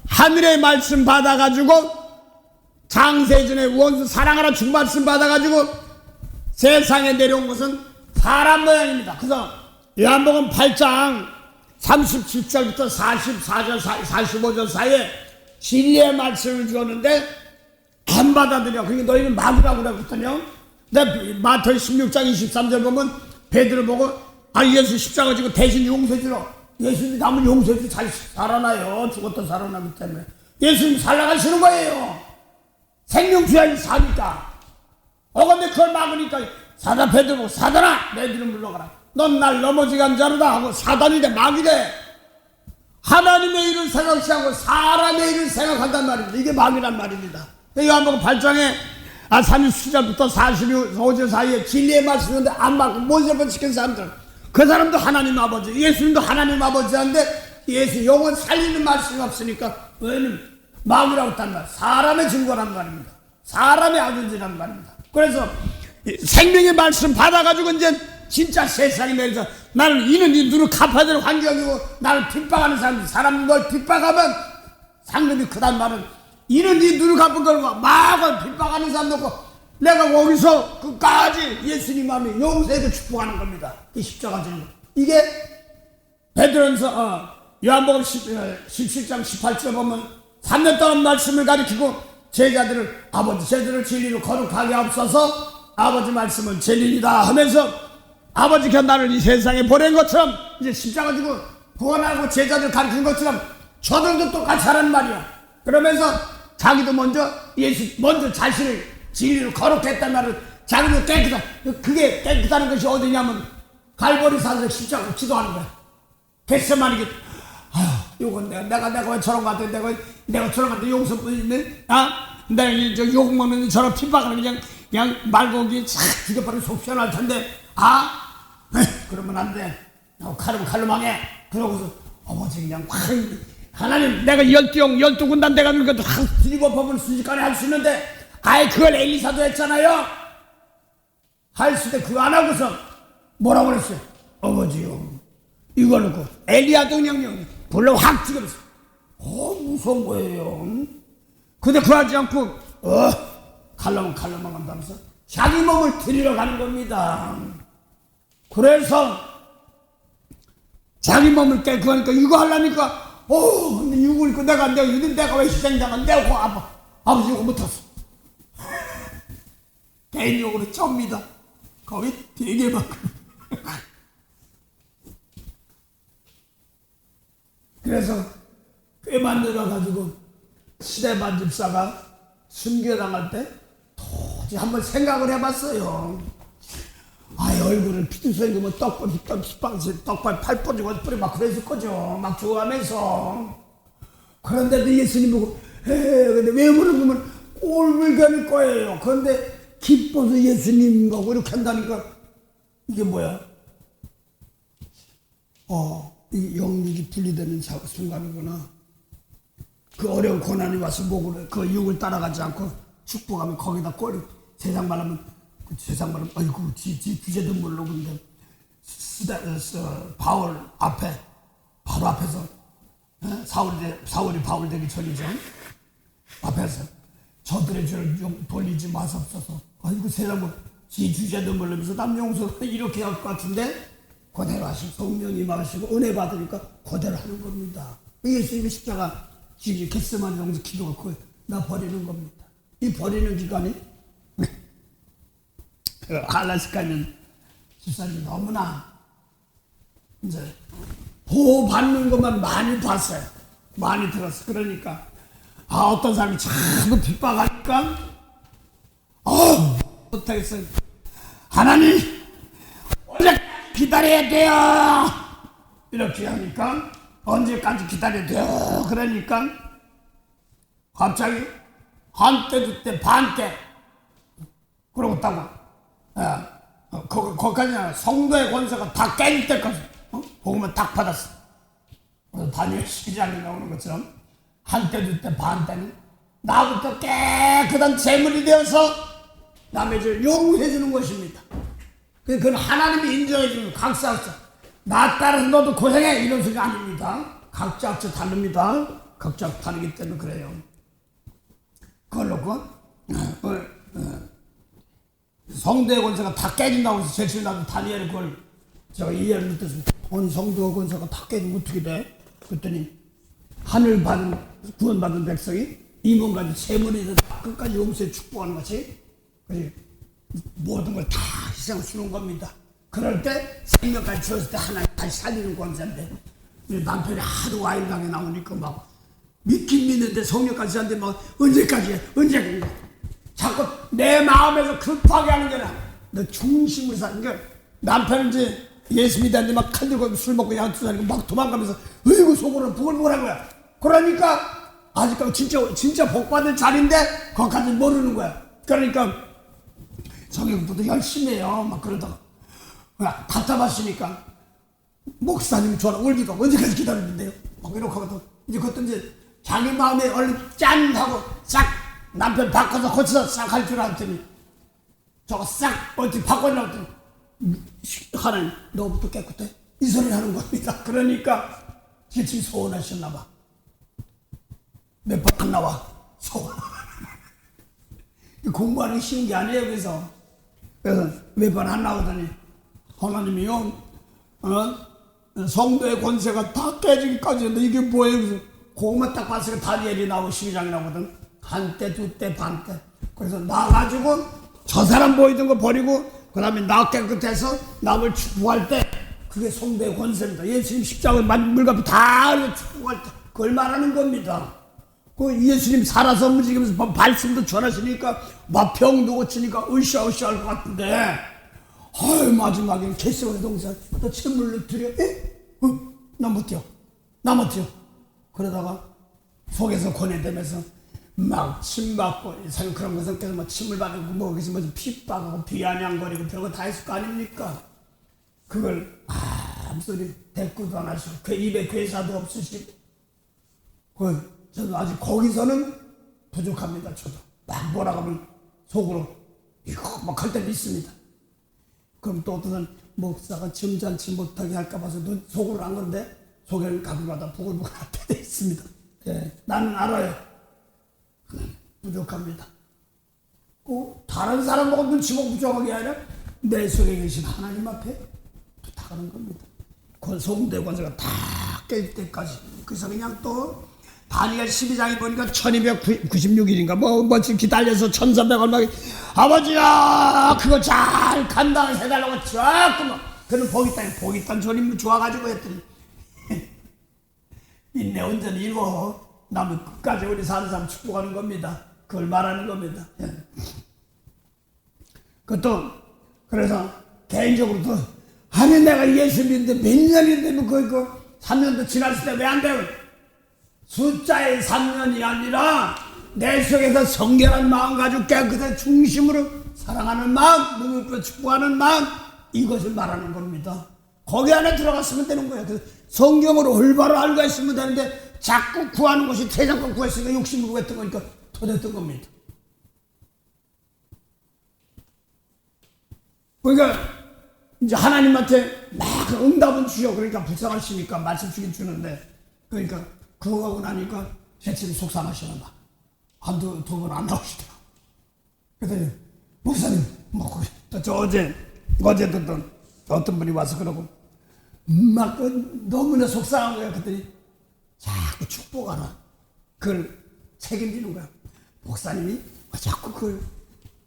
하늘의 말씀 받아가지고 장세전에 원수 사랑하라 주 말씀 받아가지고 세상에 내려온 것은 사람 모양입니다. 그래서 요한복음 8장 37절부터 44절 45절 사이에 진리의 말씀을 주었는데 안 받아들여. 그러니까 너희는 막으라고 그랬거든요. 근데 마태복음 16장 23절 보면 베드로 보고 예수 십자가 지고 대신 용서해주러 예수님이 남은 용서해서 잘 살아나요. 죽었다 살아나기 때문에 예수님 살아가시는 거예요. 생명 주야지 사니까. 근데 그걸 막으니까 사단 베드로 보고 사단아 내 뒤로 물러가라. 넌 날 넘어지게 한 자로다 하고 사단이 돼 막이 돼. 하나님의 일을 생각지 않고 사람의 일을 생각한단 말입니다. 이게 막이란 말입니다. 요한복음 8장에 30절부터 45절 사이에 진리의 말씀인데 안 막고 모세를 지킨 사람들 그 사람도 하나님 아버지 예수님도 하나님 아버지인데 예수 영혼 살리는 말씀이 없으니까 왜냐면 막이라고 했단 말 사람의 증거란 말입니다. 사람의 아들이란 말입니다. 그래서 생명의 말씀 받아가지고 이제 진짜 세상에 내려서 나는 이는 이 눈을 갚아야 될 환경이고 나를 핍박하는 사람들 사람 널 핍박하면 상급이 크단 말은 이는 네 눈을 갚은 걸 막 핍박하는 사람도 없고 내가 거기서 끝까지 예수님 마음에 용서해서 축복하는 겁니다. 이 십자가 진리. 이게 베드로전서 요한복음 17장 18절 보면 3년 동안 말씀을 가리키고 제자들을 진리로 거룩하게 앞서서 아버지 말씀은 진리이다 하면서 아버지가 나를 이 세상에 보낸 것처럼 이제 십자가 지고 구원하고 제자들 가르치는 것처럼 저들도 똑같이 하라는 말이야. 그러면서 자기도 먼저 자신을 진리로 거룩했단 말을 자기도 깨끗한 그게 깨끗하는 것이 어디냐면 갈보리 산에서 십자가 기도하는 거야. 겟세마니 이건 내가 왜 저런 거 같아. 내가 저런 거 같아. 용서뿐이네. 내가 저 욕 먹는 저런 핍박을 그냥 말고기 싹 죽여버리면 속 시원할 텐데 그러면 안 돼. 칼로 망해. 그러고서 아버지 그냥 하나님 내가 12군단 돼가지고 그것도 뒤집어 보면 순식간에 할 수 있는데 그걸 엘리사도 했잖아요. 할 수 있는데 그거 안 하고서 뭐라고 그랬어요? 아버지요 이걸로 엘리야도 그냥 불러 확 죽여버렸어. 무서운 거예요. 근데 그러지 않고 갈라면 간다면서 자기 몸을 드리러 가는 겁니다. 그래서 자기 몸을 그러니까 이거 하려니까 근데 육을 내가 왜 희생당한 내가 아버지 이거 못했어. 개인적으로 접니다. 거기 되게 많고. 그래서 꽤 만들어가지고 시대반 집사가 순교당할 때 도저히 한번 생각을 해봤어요. 얼굴을 피투성이면 떡밥 팔 뿌리고 뿌리 막 그랬을 거죠. 막 좋아하면서. 그런데도 예수님 보고 근데 왜 그러면 꼴불견일 거예요. 그런데 기뻐서 예수님 보고 이렇게 한다니까 이게 뭐야? 이 영육이 분리되는 순간이구나. 그 어려운 고난이 와서 목으로 그 육을 따라가지 않고 축복하면 거기다 세상 말하면 아이고 지 주제도 모르는데 바울 앞에 바로 앞에서 사울이 바울 되기 전이죠. 앞에서 저들의 죄를 돌리지 마옵소서. 아이고 세상 지 주제도 모르면서 남 용서 이렇게 할 것 같은데 그대로 하시고 성령이 임하시고 은혜 받으니까 그대로 하는 겁니다. 예수님의 십자가 지금 겟세마네 용서 기도가 나 버리는 겁니다. 이 버리는 기간이 알라스카 있는 집사님이 너무나 이제 보호받는 것만 많이 봤어요. 많이 들었어. 그러니까 어떤 사람이 자꾸 핍박하니까 못하겠어요. 하나님 언제까지 기다려야 돼요? 이렇게 하니까 언제까지 기다려야 돼요? 그러니까 갑자기 한때 두때 반때 그러고 있다고. 거기까지 성도의 권세가 다 깨질 때까지 복음을 딱 받았어. 다니엘 12장에 나오는 것처럼 한때 두때 반때는 나부터 깨끗한 재물이 되어서 남의 죄를 용서해 주는 것입니다. 그건 하나님이 인정해 주는 각자 나 따라서 너도 고생해 이런 소리 아닙니다. 각자 다릅니다. 각자 다르기 때문에 그래요. 그걸 놓고 성도의 권세가 다 깨진다고 해서 제칠 나도 다니엘이 그걸 제가 이해를 못했습니다. 성도의 권세가 다 깨지면 어떻게 돼? 그랬더니 하늘 받은 구원받은 백성이 임원까지 세문에서 끝까지 용서에 축복하는 것이 모든 걸 다 희생을 주는 겁니다. 그럴 때 생명까지 주었을 때 하나님 다시 살리는 권세인데 남편이 하도 와인강에 나오니까 막 믿긴 믿는데 성령까지 하는데 막 언제까지 자꾸 내 마음에서 급하게 하는 게 아니라 너 중심으로 사는 게 남편은 이제 예수 믿었는데 막 칼 들고 술 먹고 양주 사니까 막 도망가면서 으이구 속으로는 부글부글한 거야. 그러니까 아직까지 진짜 복받을 자리인데 거기까지 모르는 거야. 그러니까 성경부터 열심히 해요. 막 그러다가 답답하시니까 목사님이 전화 울기도 언제까지 기다리는데요? 막 이렇게 하거든. 이제 그것도 이제 자기 마음에 얼른 짠 하고 싹 남편 바꿔서 고쳐서 싹 할 줄 알았더니 저거 싹 어떻게 바꿔내고 했더니 하나님 너부터 깨끗해? 이 소리를 하는 겁니다. 그러니까 지금 소원하셨나 봐. 몇 번 안 나와. 소원. 공부하는 게 쉬운 게 아니에요. 그래서 몇 번 안 나오더니 하나님이요 성도의 권세가 다 깨지기까지 했는데 이게 뭐예요? 그래서 그것만 딱 봤을 때 다니엘이 나오고 12장이 나오거든. 한때 두때 반때. 그래서 나가지고 저 사람 보이던 거 버리고 그 다음에 나 깨끗해서 남을 축복할 때 그게 성도의 권세입니다. 예수님 십자가에 물값이 다 축복할 때 그걸 말하는 겁니다. 그 예수님 살아서 움직이면서 말씀도 전하시니까 막 병도 고치니까 으쌰으쌰 할 것 같은데 마지막에 겟세마네 동산 너 침을 들여 나 못 뛰어 그러다가 속에서 권해대면서 막 침 받고 그런 거 성격에서 막 침을 받고 뭐 그래서 뭐 핍박하고 비아냥거리고 별거 다 했을 거 아닙니까? 그걸 아무 소리 대꾸도 안 하시고 그 입에 괴사도 없으시고 저도 아직 거기서는 부족합니다. 저도 막 뭐라고 하면 속으로 이거 막 할 때도 있습니다. 그럼 또 어떤 목사가 점잖지 못하게 할까 봐서 속으로 한 건데 속에는 가끔가다 부글부글 할 때도 있습니다. 나는 알아요. 부족합니다. 다른 사람하고 눈치 보고 부족한 게 아니라 내 속에 계신 하나님 앞에 부탁하는 겁니다. 소금대 권세가 다 깰 때까지. 그래서 그냥 또 다니엘 12장에 보니까 1296일인가 뭐지 기다려서 1300 얼마 아버지야 그거 잘 감당해달라고 자꾸 막 그는 복이 있다는 소리 좋아가지고 했더니 인내 온전히 읽어 나면 끝까지 우리 사는 사람 축복하는 겁니다. 그걸 말하는 겁니다. 그것도 그래서 개인적으로도 아니 내가 예수 믿는데 몇 년인데 뭐 그 3년도 지났을 때 왜 안 돼요? 숫자의 3년이 아니라 내 속에서 성결한 마음 가지고 깨끗한 중심으로 사랑하는 마음, 눈을 축복하는 마음 이것을 말하는 겁니다. 거기 안에 들어갔으면 되는 거예요. 그래서 성경으로 올바로 알고 있으면 되는데 자꾸 구하는 것이 세상과 구했으니까 욕심으로 했던 거니까 토됐던 겁니다. 그러니까 이제 하나님한테 막 응답은 주여 그러니까 불쌍하시니까 말씀 주긴 주는데 그러니까 그거 하고 나니까 제침이 속상하시나 봐. 한두 번 안 나오시더라고. 그랬더니 목사님 저 어제도 또 어떤 분이 와서 그러고 막 너무나 속상한 거야. 그랬더니 자꾸 축복하라. 그걸 책임지는 거야. 목사님이 자꾸 그걸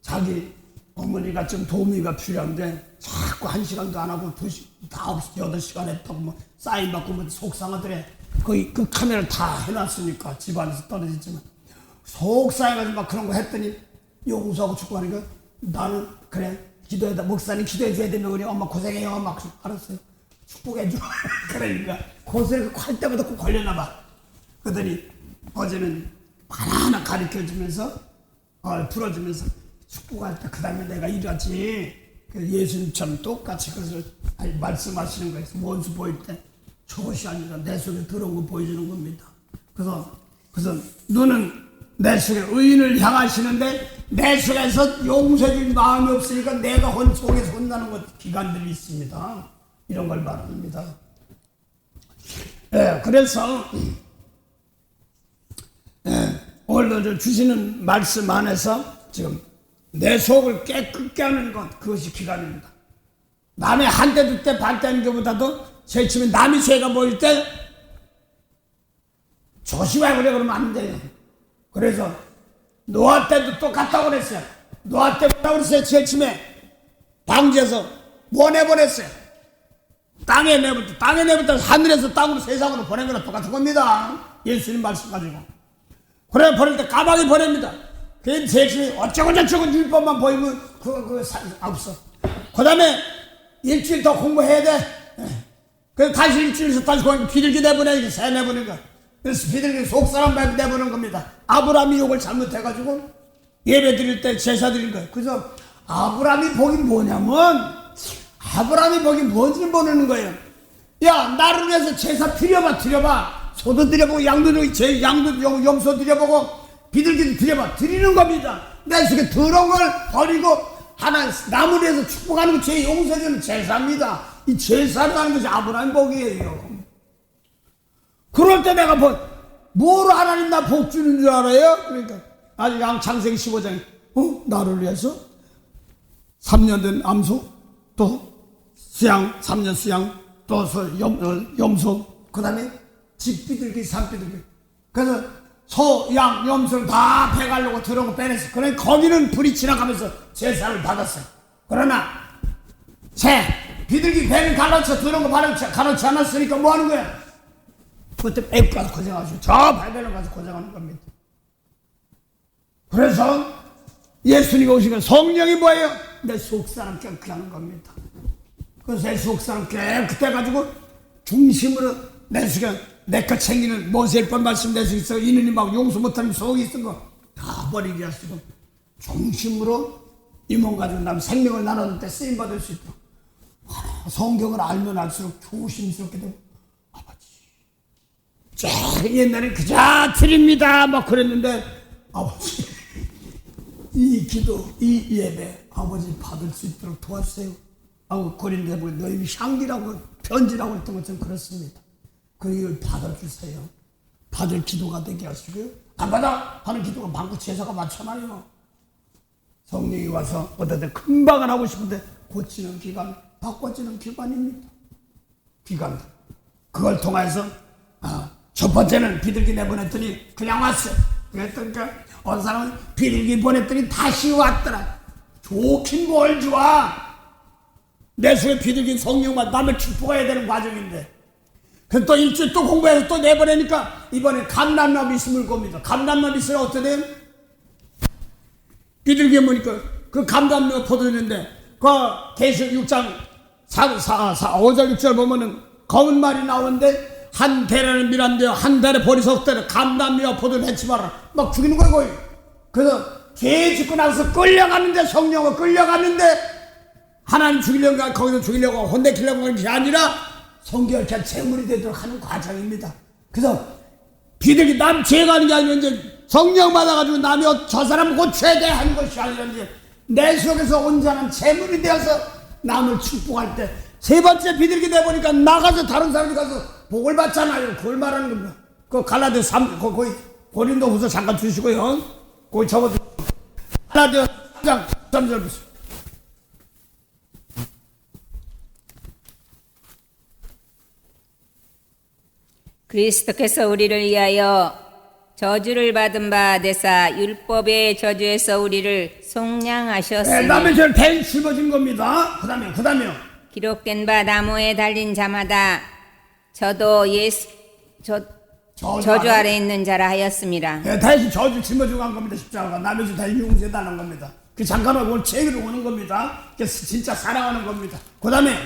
자기 어머니가 좀 도우미가 필요한데 자꾸 1시간도 안 하고 2시간, 8시간 했다고 뭐 사인 받고 뭐 속상하더래. 거의 그 카메라를 다 해놨으니까 집안에서 떨어지지만 속상해가지고 막 그런 거 했더니 용서하고 축복하니까 나는 그래 기도해다 목사님 기도해줘야 되면 우리 엄마 고생해요 막 알았어요 축복해줘 그러니까 고생을 할 때마다 꼭 걸렸나 봐. 그러더니 어제는 하나하나 가르쳐주면서 풀어주면서 축복할 때 그 다음에 내가 이러지 예수님처럼 똑같이 그것을 말씀하시는 거예요. 원수 보일 때 저것이 아니라 내 속에 들어온 거 보여주는 겁니다. 그래서 너는 내 속에 의인을 향하시는데 내 속에서 용서해줄 마음이 없으니까 내가 속에서 혼나는 것 기관들이 있습니다. 이런 걸 말합니다. 그래서 오늘도 주시는 말씀 안에서 지금 내 속을 깨끗게 하는 것 그것이 기관입니다. 남의 한 대 두 대 반 대는 것보다도 제일 처음에 남이 죄가 보일 때 조심하고 그래 그러면 안 돼요. 그래서 노아 때도 똑같다고 그랬어요. 노아 때 뭐라고 그랬어요? 제일 처음에 방주에서 뭐 내보냈어요? 땅에 내부터 하늘에서 땅으로 세상으로 보낸 거랑 똑같은 겁니다. 예수님 말씀 가지고. 그래 버릴 때 까마귀 보냅니다. 그 제일 처음에 어쩌고저쩌고 율법만 보이면 그거 없어. 그 다음에 일주일 더 공부해야 돼. 그래서 다시 일주일에서 다시 비둘기 내보내니까 새 내보낸 거. 그래서 비둘기 속사람 내보낸 겁니다. 아브라함이 욕을 잘못해가지고 예배 드릴 때 제사 드린 거예요. 그래서 아브라함이 복이 뭐냐면 아브라함이 복이 뭔지 모르는 거예요. 야 나를 위해서 제사 드려봐. 소도 드려보고 양도 염소 드려보고 비둘기도 드리는 겁니다. 내 속에 더러운 걸 버리고 하나 남을 위해서 축복하는 거 죄 용서해주는 제사입니다. 이 제사를 하는 것이 아브라함 복이에요. 그럴 때 내가 뭐로 하나님 나 복 주는 줄 알아요? 그러니까 아직 창세기 15장에 나를 위해서 3년 된 암소 또 수양 3년 수양 또 염소 그 다음에 집비둘기 산비둘기 그래서 소, 양, 염소를 다 패가려고 들어온 거 빼냈어. 그러니 거기는 불이 지나가면서 제사를 받았어요. 그러나 비둘기 배를 갈아쳐 들어온 거 갈아치 않았으니까 뭐 하는 거야? 그때 빼고 가서 고생하시고 저 발배로 가서 고생하는 겁니다. 그래서 예수님이 오시면 성령이 뭐예요? 내 속사람 깨끗게 하는 겁니다. 그래서 내 속사람 깨끗해가지고 중심으로 내 속에 내 것 챙기는 모세일법 말씀 내 속에 있어 이누님하고 용서 못하는 속에 있는 거 다 버리게 하시고 중심으로 이 몸 가지고 남 생명을 나누는 때 쓰임받을 수 있도록 성경을 알면 알수록 조심스럽게 되고 아버지 옛날에 그저 드립니다 막 그랬는데 아버지 이 기도 이 예배 아버지 받을 수 있도록 도와주세요 하고 고린도에 보면 너희 향기라고 편지라고 했던 것처럼 그렇습니다. 그 일을 받아주세요. 받을 기도가 되게 하시고요. 안 받아 하는 기도가 많고 제사가 많잖아요. 성령이 와서 어떨 때 금방은 하고 싶은데 고치는 기간, 바꿔지는 기간입니다. 기간. 그걸 통해서 첫 번째는 비둘기 내보냈더니 그냥 왔어요. 그랬더니까 어느 사람은 비둘기 보냈더니 다시 왔더라. 좋긴 뭘 좋아. 내 속에 비둘기 성령만 남을 축복해야 되는 과정인데. 그래서 또 일주일 또 공부해서 또 내보내니까 이번에 감람나무 있을 겁니다. 감람나무 있으면 어떻게 돼요? 비둘기 보니까 그 감람나무 포도였는데 그 계시록 6장 5절 6절 보면은 검은 말이 나오는데 한 대라는 밀한데요 한 달에 보리 석대를 감람나무와 포도를 해치 마라 막 죽이는 거예요 거의. 그래서 죄 짓고 나서 끌려가는데 성령을 끌려가는데 하나님 죽이려고 거기서 죽이려고 혼내키려고 하는 게 아니라 성결케 제물이 되도록 하는 과정입니다. 그래서 비둘기 남 죄가 하는 게 아니라 이제 성령 받아가지고 남이 저 사람 고쳐야 돼 하는 것이 아니라 이제 내 속에서 온전한 제물이 되어서 남을 축복할 때 세 번째 비둘기 내보니까 나가서 다른 사람이 가서 복을 받잖아요. 그걸 말하는 겁니다. 그 갈라디아 3, 거기 고린도 후서 잠깐 주시고요. 거기 적어도 갈라디아 3장 3절 보세요. 그리스도께서 우리를 위하여 저주를 받은 바 되사 율법의 저주에서 우리를 속량하셨으니 남의 죄를 대신 짊어진 겁니다. 그 다음에요. 기록된 바 나무에 달린 자마다 저도 저주 아래 있는 자라 하였습니다. 대신 저주 짊어지고 간 겁니다. 십자가가 남의 죄 대신 용서해달라는 겁니다. 그 잠깐만 오늘 죄를 오는 겁니다. 진짜 사랑하는 겁니다. 그 다음에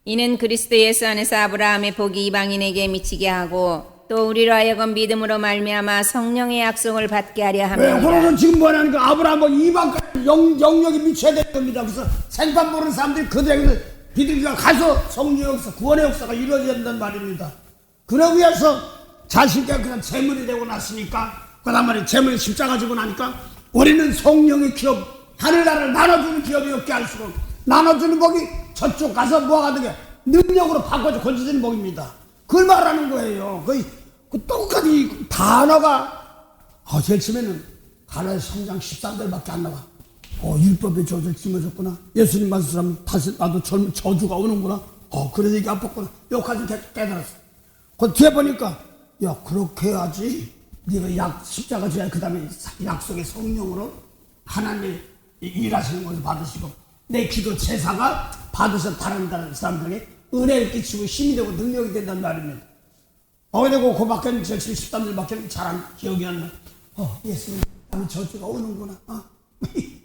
이는 그리스도 예수 안에서 아브라함의 복이 이방인에게 미치게 하고 또 우리로 하여금 믿음으로 말미암아 성령의 약속을 받게 하려 함이라. 그러면 지금 뭐냐니까 아브라함 이방까지 영역이 미쳐야 될 겁니다. 그래서 생판 모르는 사람들이 그들에게서 비둘기가 가서 성령의 역사, 구원의 역사가 이루어져야 된다는 말입니다. 그러기 위해서 자신께 그냥 재물이 되고 났으니까 그다음 말에 재물이 십자가 지고 나니까 우리는 성령의 기업, 하늘나라를 나눠주는 기업이 없게 할 수가 없고 나눠주는 복이 저쪽 가서 뭐가 되게 능력으로 바꿔서 건져지는 복입니다. 그걸 말하는 거예요. 거의 똑같이 단어가 제일 처음에는 갈라디아 3장 13절밖에 안 나와. 율법의 저주를 짊어졌구나. 예수님 말씀 사람 다시 나도 저주가 오는구나. 그래서 이게 아팠구나. 여기까지 깨달았어. 그 뒤에 보니까 야 그렇게 해야지. 네가 십자가 지어야 그 다음에 약속의 성령으로 하나님이 일하시는 것을 받으시고 내 기도 제사가 받으서 다른 사람들에게 은혜를 끼치고 힘이 되고 능력이 된다는 말입니다. 그리고 그 밖에는 제일 13절밖에는 잘 안 기억이 안 나. 예수님 나는 저주가 오는구나.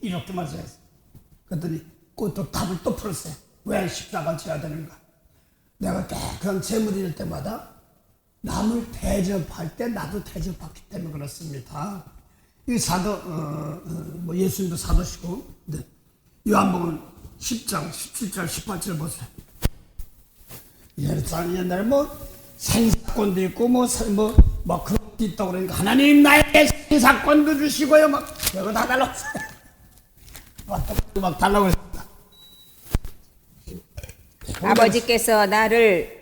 이렇게 말씀했어요. 그랬더니 또 답을 또 풀었어요. 왜 십자가 지어야 되는가? 내가 깨끗한 재물이 될 때마다 남을 대접할 때 나도 대접받기 때문에 그렇습니다. 이 사도 예수님도 사도시고 요한복음 10장 17절 18절 보세요. 옛날에 생사권도 있고 그런 것도 있다고 그러니까 하나님 나에게 생사권도 주시고요 이거 다 달라고 막 달라고 했습니다. 아버지께서 나를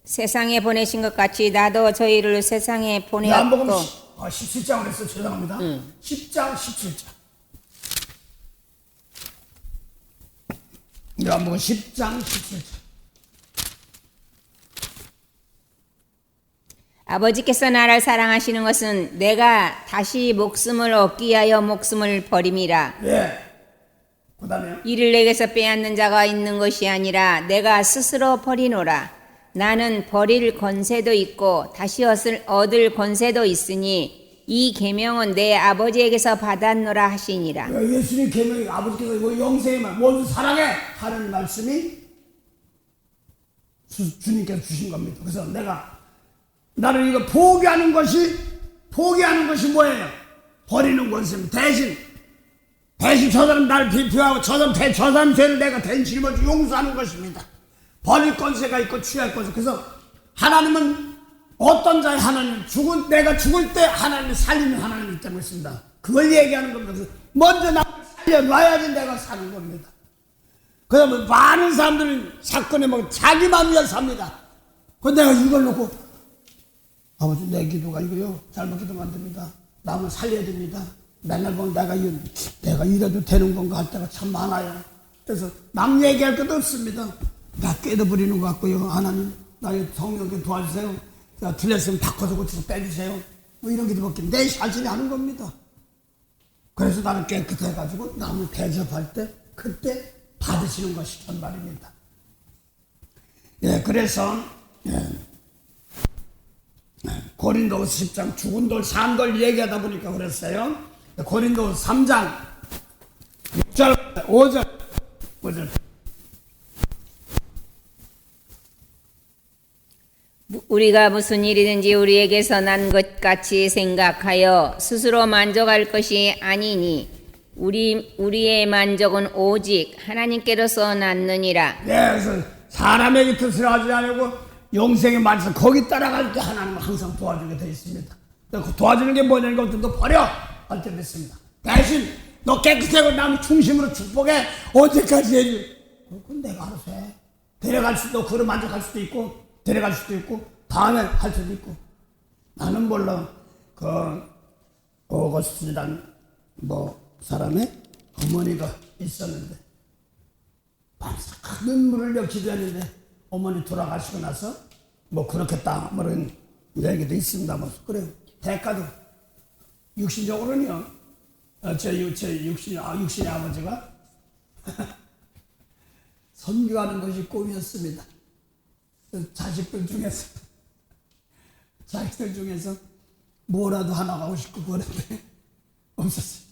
세상에 보내신 것 같이 나도 저희를 세상에 보내었고 요한복음 17장을 했어. 죄송합니다. 10장 17장 요한복음 10장 17장 아버지께서 나를 사랑하시는 것은 내가 다시 목숨을 얻기 위하여 목숨을 버림이라. 그 다음에요. 이를 내게서 빼앗는 자가 있는 것이 아니라 내가 스스로 버리노라. 나는 버릴 권세도 있고 다시 얻을 권세도 있으니 이 계명은 내 아버지에게서 받았노라 하시니라. 예수님 계명이 아버지께서 영생의 말 원수 사랑해 하는 말씀이 주님께서 주신 겁니다. 그래서 나는 이거 포기하는 것이 뭐예요? 버리는 권세입니다. 대신 저 사람 나를 비표하고 저 사람 죄를 내가 대신 짊어지고 용서하는 것입니다. 버릴 권세가 있고 취할 권세. 그래서 하나님은 어떤 자의 하나님 내가 죽을 때 하나님이 살리는 하나님이기 때문에 있습니다. 그걸 얘기하는 겁니다. 그래서 먼저 나를 살려놔야지 내가 사는 겁니다. 그러면 많은 사람들은 사건에 자기만 위해서 삽니다. 그런데 내가 이걸 놓고 아버지 내 기도가 이거요 잘못 기도면 안 됩니다. 남을 살려야 됩니다. 맨날 보면 내가 이래도 되는 건가 할 때가 참 많아요. 그래서 남 얘기할 것도 없습니다. 나 깨져버리는 것 같고요. 하나님 나의 성령께 도와주세요. 제가 틀렸으면 바꿔서 고쳐서 빼주세요. 뭐 이런 기도밖에 내 자신이 하는 겁니다. 그래서 나는 깨끗해가지고 남을 대접할 때 그때 받으시는 것이 전 말입니다. 예, 그래서 고린도후서 10장 죽은 돌, 산 돌 얘기하다 보니까 그랬어요. 고린도후서 3장 6절, 5절, 5절. 우리가 무슨 일이든지 우리에게서 난 것 같이 생각하여 스스로 만족할 것이 아니니 우리의 만족은 오직 하나님께로서 났느니라. 네, 그래서 사람에게 뜻을 하지 않고 영생의 말씀 거기 따라갈 때 하나님은 항상 도와주게 되어 있습니다. 도와주는 게 뭐냐는 것도 너 버려 할 때 됐습니다. 대신 너 깨끗하고 남 중심으로 축복해 언제까지 해줄? 그건 내가 알아서 해. 데려갈 수도 그로 만족할 수도 있고 데려갈 수도 있고 다음에 할 수도 있고. 나는 몰라 그 오거스틴이란 사람의 어머니가 있었는데 밤새 큰 눈물을 흘려 기도했는데 어머니 돌아가시고 나서 그렇겠다 그런 얘기도 있습니다. 그래요. 대가도 육신적으로는요. 제 육신의 아버지가 선교하는 것이 꿈이었습니다. 자식들 중에서 뭐라도 하나 가고 싶고 그랬는데 없었어요.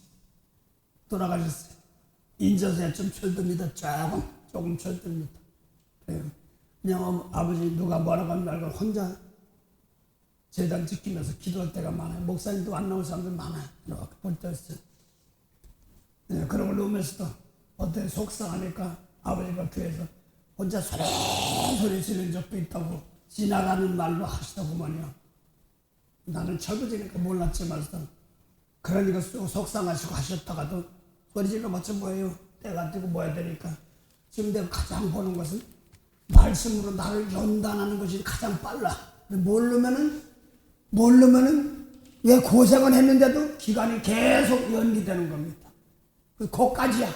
돌아가셨어요. 인자세 좀 철듭니다. 조금 철듭니다. 그래요. 그냥 아버지 누가 뭐라고 하는 말고 혼자 제단 지키면서 기도할 때가 많아요. 목사님도 안 나올 사람들 많아요. 이렇게 볼 때였어요. 네, 그런 걸 놓으면서도 어때 속상하니까 아버지가 교회에서 혼자 소리 지르는 적도 있다고 지나가는 말로 하시더구만요. 나는 철부지니까 몰랐지만 그러니까 속상하시고 하셨다가도 소리 질러봤자 뭐예요. 때가 되고 뭐야 되니까 지금 내가 가장 보는 것은 말씀으로 나를 연단하는 것이 가장 빨라. 모르면은 왜 고생은 했는데도 기간이 계속 연기되는 겁니다. 그거까지야.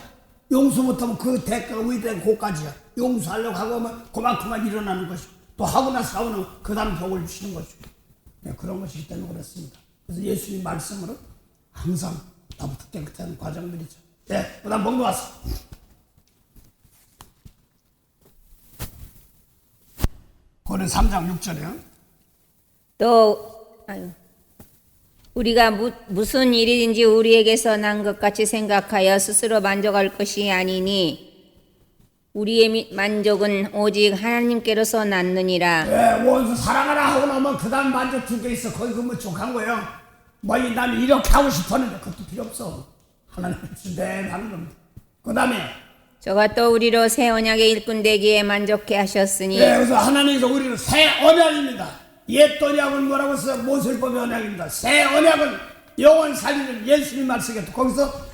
용서 못하면 그 대가가 의대가 그거까지야. 용서하려고 하고 그만큼만 일어나는 것이고 또 하고 나서 하고는 그 다음 복을 주시는 것이고 네, 그런 것이기 때문에 그렇습니다. 그래서 예수님 말씀으로 항상 나부터 깨끗한 과정들이죠. 네, 그 다음 목 놓았어. 고린 3장 6절이요. 우리가 무슨 일이든지 우리에게서 난 것 같이 생각하여 스스로 만족할 것이 아니니 우리의 만족은 오직 하나님께로서 났느니라. 네, 원수 사랑하라 하고 나면 그 다음 만족 두 개 있어. 거기 그뭐 족한 거예요. 나는 이렇게 하고 싶었는데 그것도 필요 없어. 하나님 주대는 하는 겁니다. 그 다음에 저가 또 우리로 새 언약의 일꾼 되기에 만족해 하셨으니. 네, 그래서 하나님께서 우리는 새 언약입니다. 옛 언약은 뭐라고 써요? 모세법의 언약입니다. 새 언약은 영원 살리는 예수님 말씀이겠다. 거기서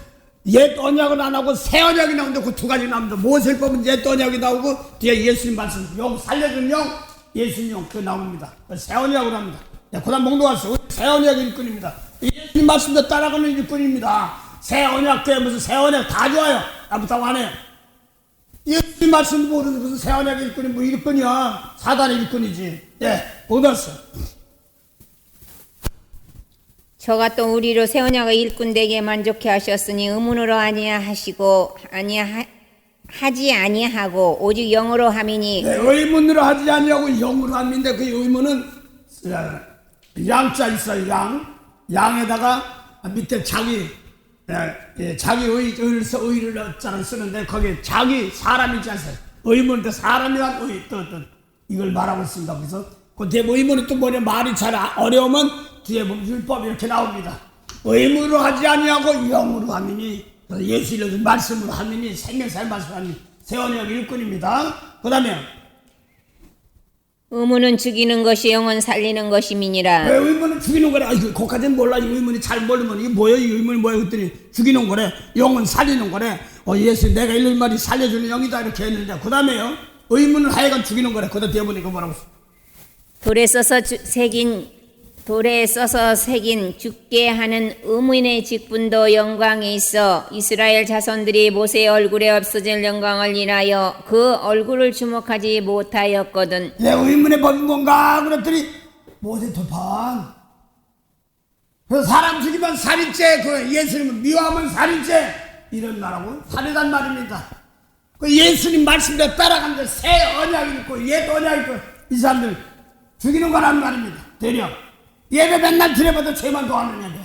옛 언약은 안 하고 새 언약이 나오는데 그 두 가지 나옵니다. 모세법은 옛 언약이 나오고 뒤에 예수님 말씀, 영 살려준 영, 예수님 영 그 나옵니다. 새 언약으로 합니다. 네, 그 다음 목록하세요. 새 언약의 일꾼입니다. 예수님 말씀도 따라가는 일꾼입니다. 새 언약 때 무슨 새 언약 다 좋아요. 나부터 안 해요. 예수님 말씀도 모르는 무슨 새 언약의 일꾼이 뭐 일꾼이야. 사단의 일꾼이지. 예, 못 왔어. 저가 또 우리로 새 언약의 일꾼 되기에 만족해 하셨으니 의문으로 하지 아니하고 오직 영으로 함이니. 네, 의문으로 하지 아니하고 영으로 함인데 그 의문은 양자 있어요. 양에다가 밑에 자기 의를 쓰는데 거기에 자기 사람이지 않아요. 의문인데 사람이란 의 또 이걸 말하고 있습니다. 그래서 그 뒤에 의문이 또 뭐냐 말이 잘 어려우면 뒤에 보면 율법 이렇게 나옵니다. 의문으로 하지 아니하고 영으로 함이니 예수 일러준 말씀으로 함이니 생명살 말씀으로 함이니 새 언약 일꾼입니다. 그 다음에 의문은 죽이는 것이 영은 살리는 것임이니라. 왜 의문은 죽이는 거래? 그까지는 몰라. 이 의문이 잘 모르면 이게 뭐야? 이 의문이 뭐야? 그랬더니 죽이는 거래. 영은 살리는 거래. 예수 내가 일른 말이 살려주는 영이다 이렇게 했는데 그 다음에요. 의문은 하여간 죽이는 거래. 그 다음 뒤에 보니까 뭐라고 써? 돌에 써서 새긴 돌에 써서 새긴 죽게 하는 의문의 직분도 영광에 있어 이스라엘 자손들이 모세의 얼굴에 없어질 영광을 인하여 그 얼굴을 주목하지 못하였거든. 내 의문의 법이 뭔가 그랬더니 모세 도판. 그래서 사람 죽이면 살인죄, 그 예수님은 미워하면 살인죄 이런 말하고 살인한 말입니다. 그 예수님 말씀대로 따라가는데 새 언약이 있고 옛 언약이 있고 이 사람들 죽이는 거란 말입니다. 대려 예배 맨날 드려봐도 죄만 더하느냐 돼.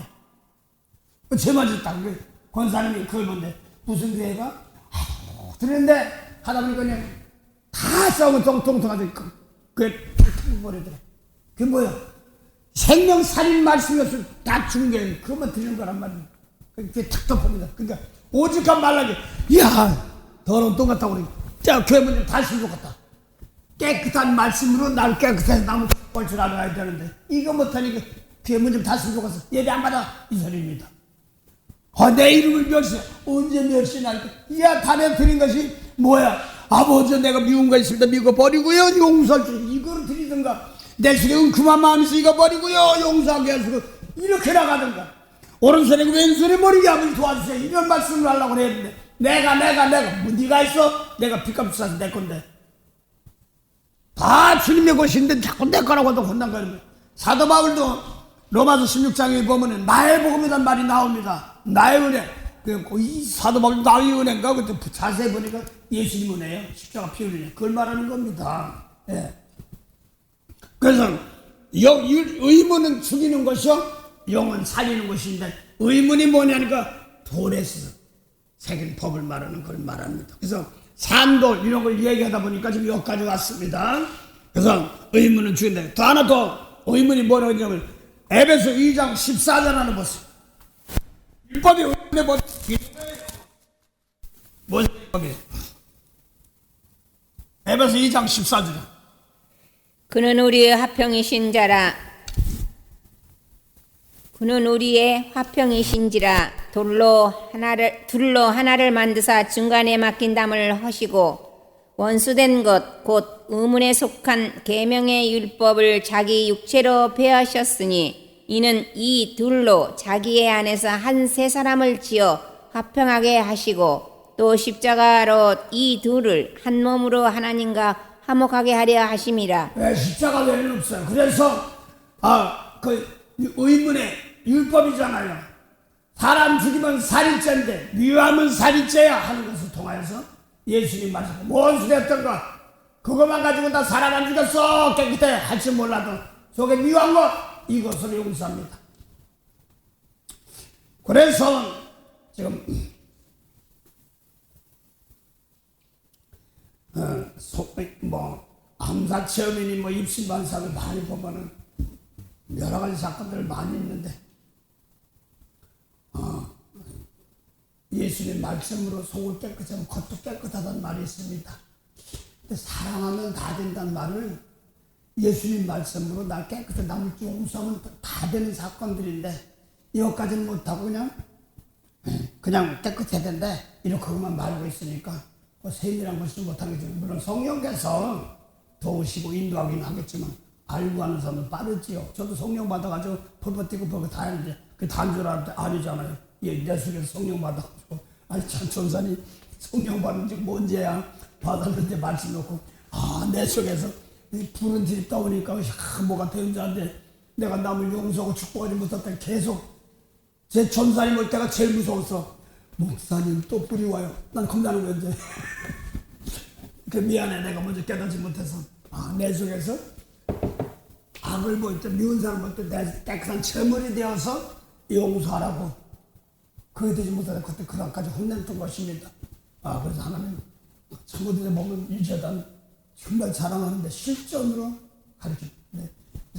그 죄만 짓다. 그 권사님이 그걸 본데 무슨 교회가 드렸는데 하다 보니까 그냥 다 싸우고 똥통하더니 그게 버리더래. 그게 뭐야? 생명살인 말씀이었을 다 죽은 게 그것만 드리는 거란 말입니다. 그게 탁 덮습니다. 그러니까 오직한 말라기 이야 더러운 똥 같다고 그러니 자 교회 문을 다시 죽었다. 깨끗한 말씀으로 나를 깨끗해서 남을 볼 줄 알아야 되는데 이거 못하니까 교회 문 좀 다시 죽었어. 예배 안 받아 이 소리입니다. 내 이름을 멸시해. 언제 멸시할까? 이야 단에 드린 것이 뭐야? 아버지 내가 미운 거 있습니다. 미워 버리고요 용서할 줄 이거를 드리든가 내 속에 은큼한 마음이 있어 이거 버리고요 용서하게 하시고 이렇게 나가든가 오른손에 왼손에 머리게 아버지 도와주세요 이런 말씀을 하려고 그랬는데 내가 뭐 네가 있어? 내가 빚값 싸서 내 건데 다 주님의 것인데 자꾸 내 거라고 또 혼난 거예요. 사도 바울도 로마서 16장에 보면은 나의 복음이란 말이 나옵니다. 나의 은혜. 이 사도 바울 나의 은혜인가? 그때 자세히 보니까 예수님 은혜예요. 십자가 피 흘리네. 그걸 말하는 겁니다. 예. 그래서 의문은 죽이는 것이요 영은 살리는 것인데 의문이 뭐냐니까 돌에서 새긴 법을 말하는 걸 말합니다. 그래서 산돌 이런 걸 얘기하다 보니까 지금 여기까지 왔습니다. 그래서 의문은 죽인다. 또 하나 더 의문이 뭐라고 하냐면 에베소 2장 14절 하나 보세요. 율법이 의문의 법 무슨 율법이에요? 에베소 2장 14절 그는 우리의 화평이신 자라. 그는 우리의 화평이신지라 둘로 하나를 만드사 중간에 막힌 담을 허시고 원수된 것 곧 의문에 속한 계명의 율법을 자기 육체로 폐하셨으니 이는 이 둘로 자기의 안에서 한 세 사람을 지어 화평하게 하시고 또 십자가로 이 둘을 한 몸으로 하나님과 화목하게 하려 하심이라. 십자가 외에는 없어요. 그래서 그 의문의 율법이잖아요. 사람 죽이면 살인죄인데 미워하면 살인죄야 하는 것을 통하여서 예수님 말씀 뭔 소리 했던가 그것만 가지고 나 사람 안 죽였어 깨끗해 할지 몰라도 속에 미워한 거 이것을 용서합니다. 그래서 지금 암사 체험이니 뭐 입신 반사를 많이 보면은 여러 가지 사건들 많이 있는데 예수님 말씀으로 속을 깨끗하면 겉도 깨끗하다는 말이 있습니다. 근데 사랑하면 다 된다는 말을 예수님 말씀으로 나 깨끗해 남을 용서하면 다 되는 사건들인데 이것까지는 못하고 그냥 깨끗해야 된다 이렇게 그것만 말하고 있으니까 세밀한 것을 못하겠죠. 물론 성령께서 도우시고 인도하기는 하겠지만 알고 하는 사람은 빠르지요. 저도 성령 받아가지고 펄펄 뛰고 펄펄 다 했는데 그게 다인 줄 알았는데 아니잖아요. 내 속에서 성령 받아가지고 아니 참 전사님 성령 받은 지 뭔지야 받았는데 말씀 놓고 내 속에서 불은 들이 떠오니까 뭐가 되는 줄 알았는데 내가 남을 용서하고 축복하지 못할 때 계속 제 전사님 올 때가 제일 무서웠어. 목사님 또 불이 와요. 난 겁나는 거야 이제. 그 미안해 내가 먼저 깨닫지 못해서 내 속에서 악을 볼 때 미운 사람 볼 때 내 깨끗한 제물이 되어서 용서하라고 그게 되지 못하다 그때 그날까지 혼냈던 것입니다. 그래서 하나님 친구들이 먹는 유재단 정말 자랑하는데 실전으로 가르치는데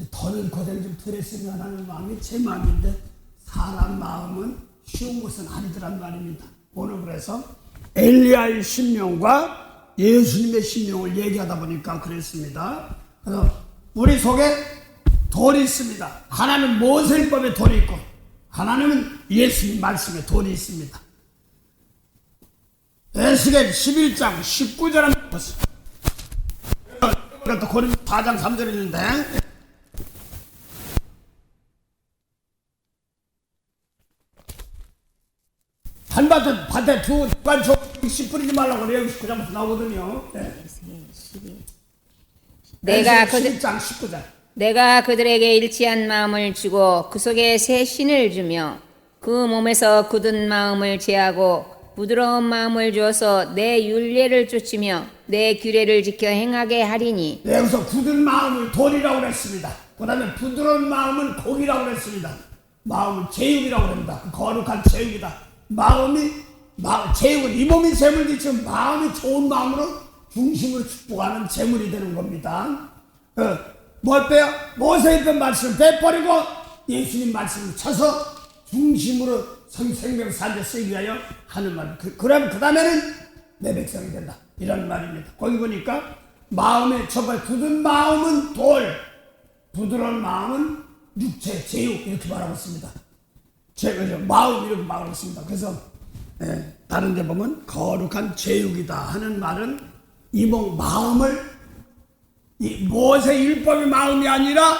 더는 고생 좀 덜 했으면 하는 마음이 제 마음인데 사람 마음은 쉬운 것은 아니더란 말입니다. 오늘 그래서 엘리야의 신명과 예수님의 신명을 얘기하다 보니까 그랬습니다. 그래서 우리 속에 돌이 있습니다. 하나는 모세율법에 돌이 있고 하나님은 예수님 말씀에 돌이 있습니다. 에스겔 11장 19절 한번 보세요. 이것도 고린도 4장 3절에 있는데 밭에 두간 씨 뿌리지 말라고 그래요. 19장부터 나오거든요. 네. 내가 12장 19장. 내가 그들에게 일치한 마음을 주고 그 속에 새 신을 주며 그 몸에서 굳은 마음을 제하고 부드러운 마음을 주어서 내 율례를 쫓으며 내 규례를 지켜 행하게 하리니. 네, 여기서 굳은 마음을 돌이라고 그랬습니다. 그 다음에 부드러운 마음은 고기라고 그랬습니다. 마음은 제육이라고 합니다. 거룩한 제육이다. 제육은 이 몸이 재물이 지금 마음이 좋은 마음으로 중심으로 축복하는 재물이 되는 겁니다. 뭘 빼요? 모세의 편 말씀을 빼버리고 예수님 말씀을 쳐서 중심으로 생명사에 쓰기 위하여 하는 말. 그럼 그 다음에는 내 백성이 된다. 이런 말입니다. 거기 보니까 마음의 첫번째 굳은 마음은 돌, 부드러운 마음은 육체, 제육 이렇게 말하고 있습니다. 마음 이렇게 말하고 있습니다. 그래서 다른 데 보면 거룩한 제육이다 하는 말은 마음을 모세 율법의 마음이 아니라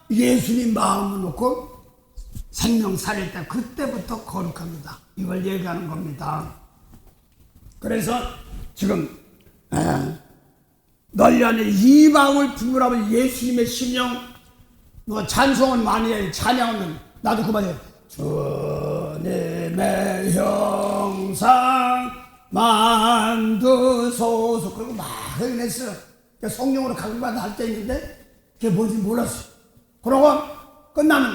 예수님 마음을 놓고 생명 살릴 때 그때부터 거룩합니다. 이걸 얘기하는 겁니다. 그래서 지금 널리 안에 이 마음을 품으라면 예수님의 심령 찬송은 많이 해. 찬양은 나도 그만해. 주님의 형상 만드소서. 그리고 막 했어요. 성령으로 강구만 할 때 있는데 그게 뭔지 몰랐어. 그러고 끝나면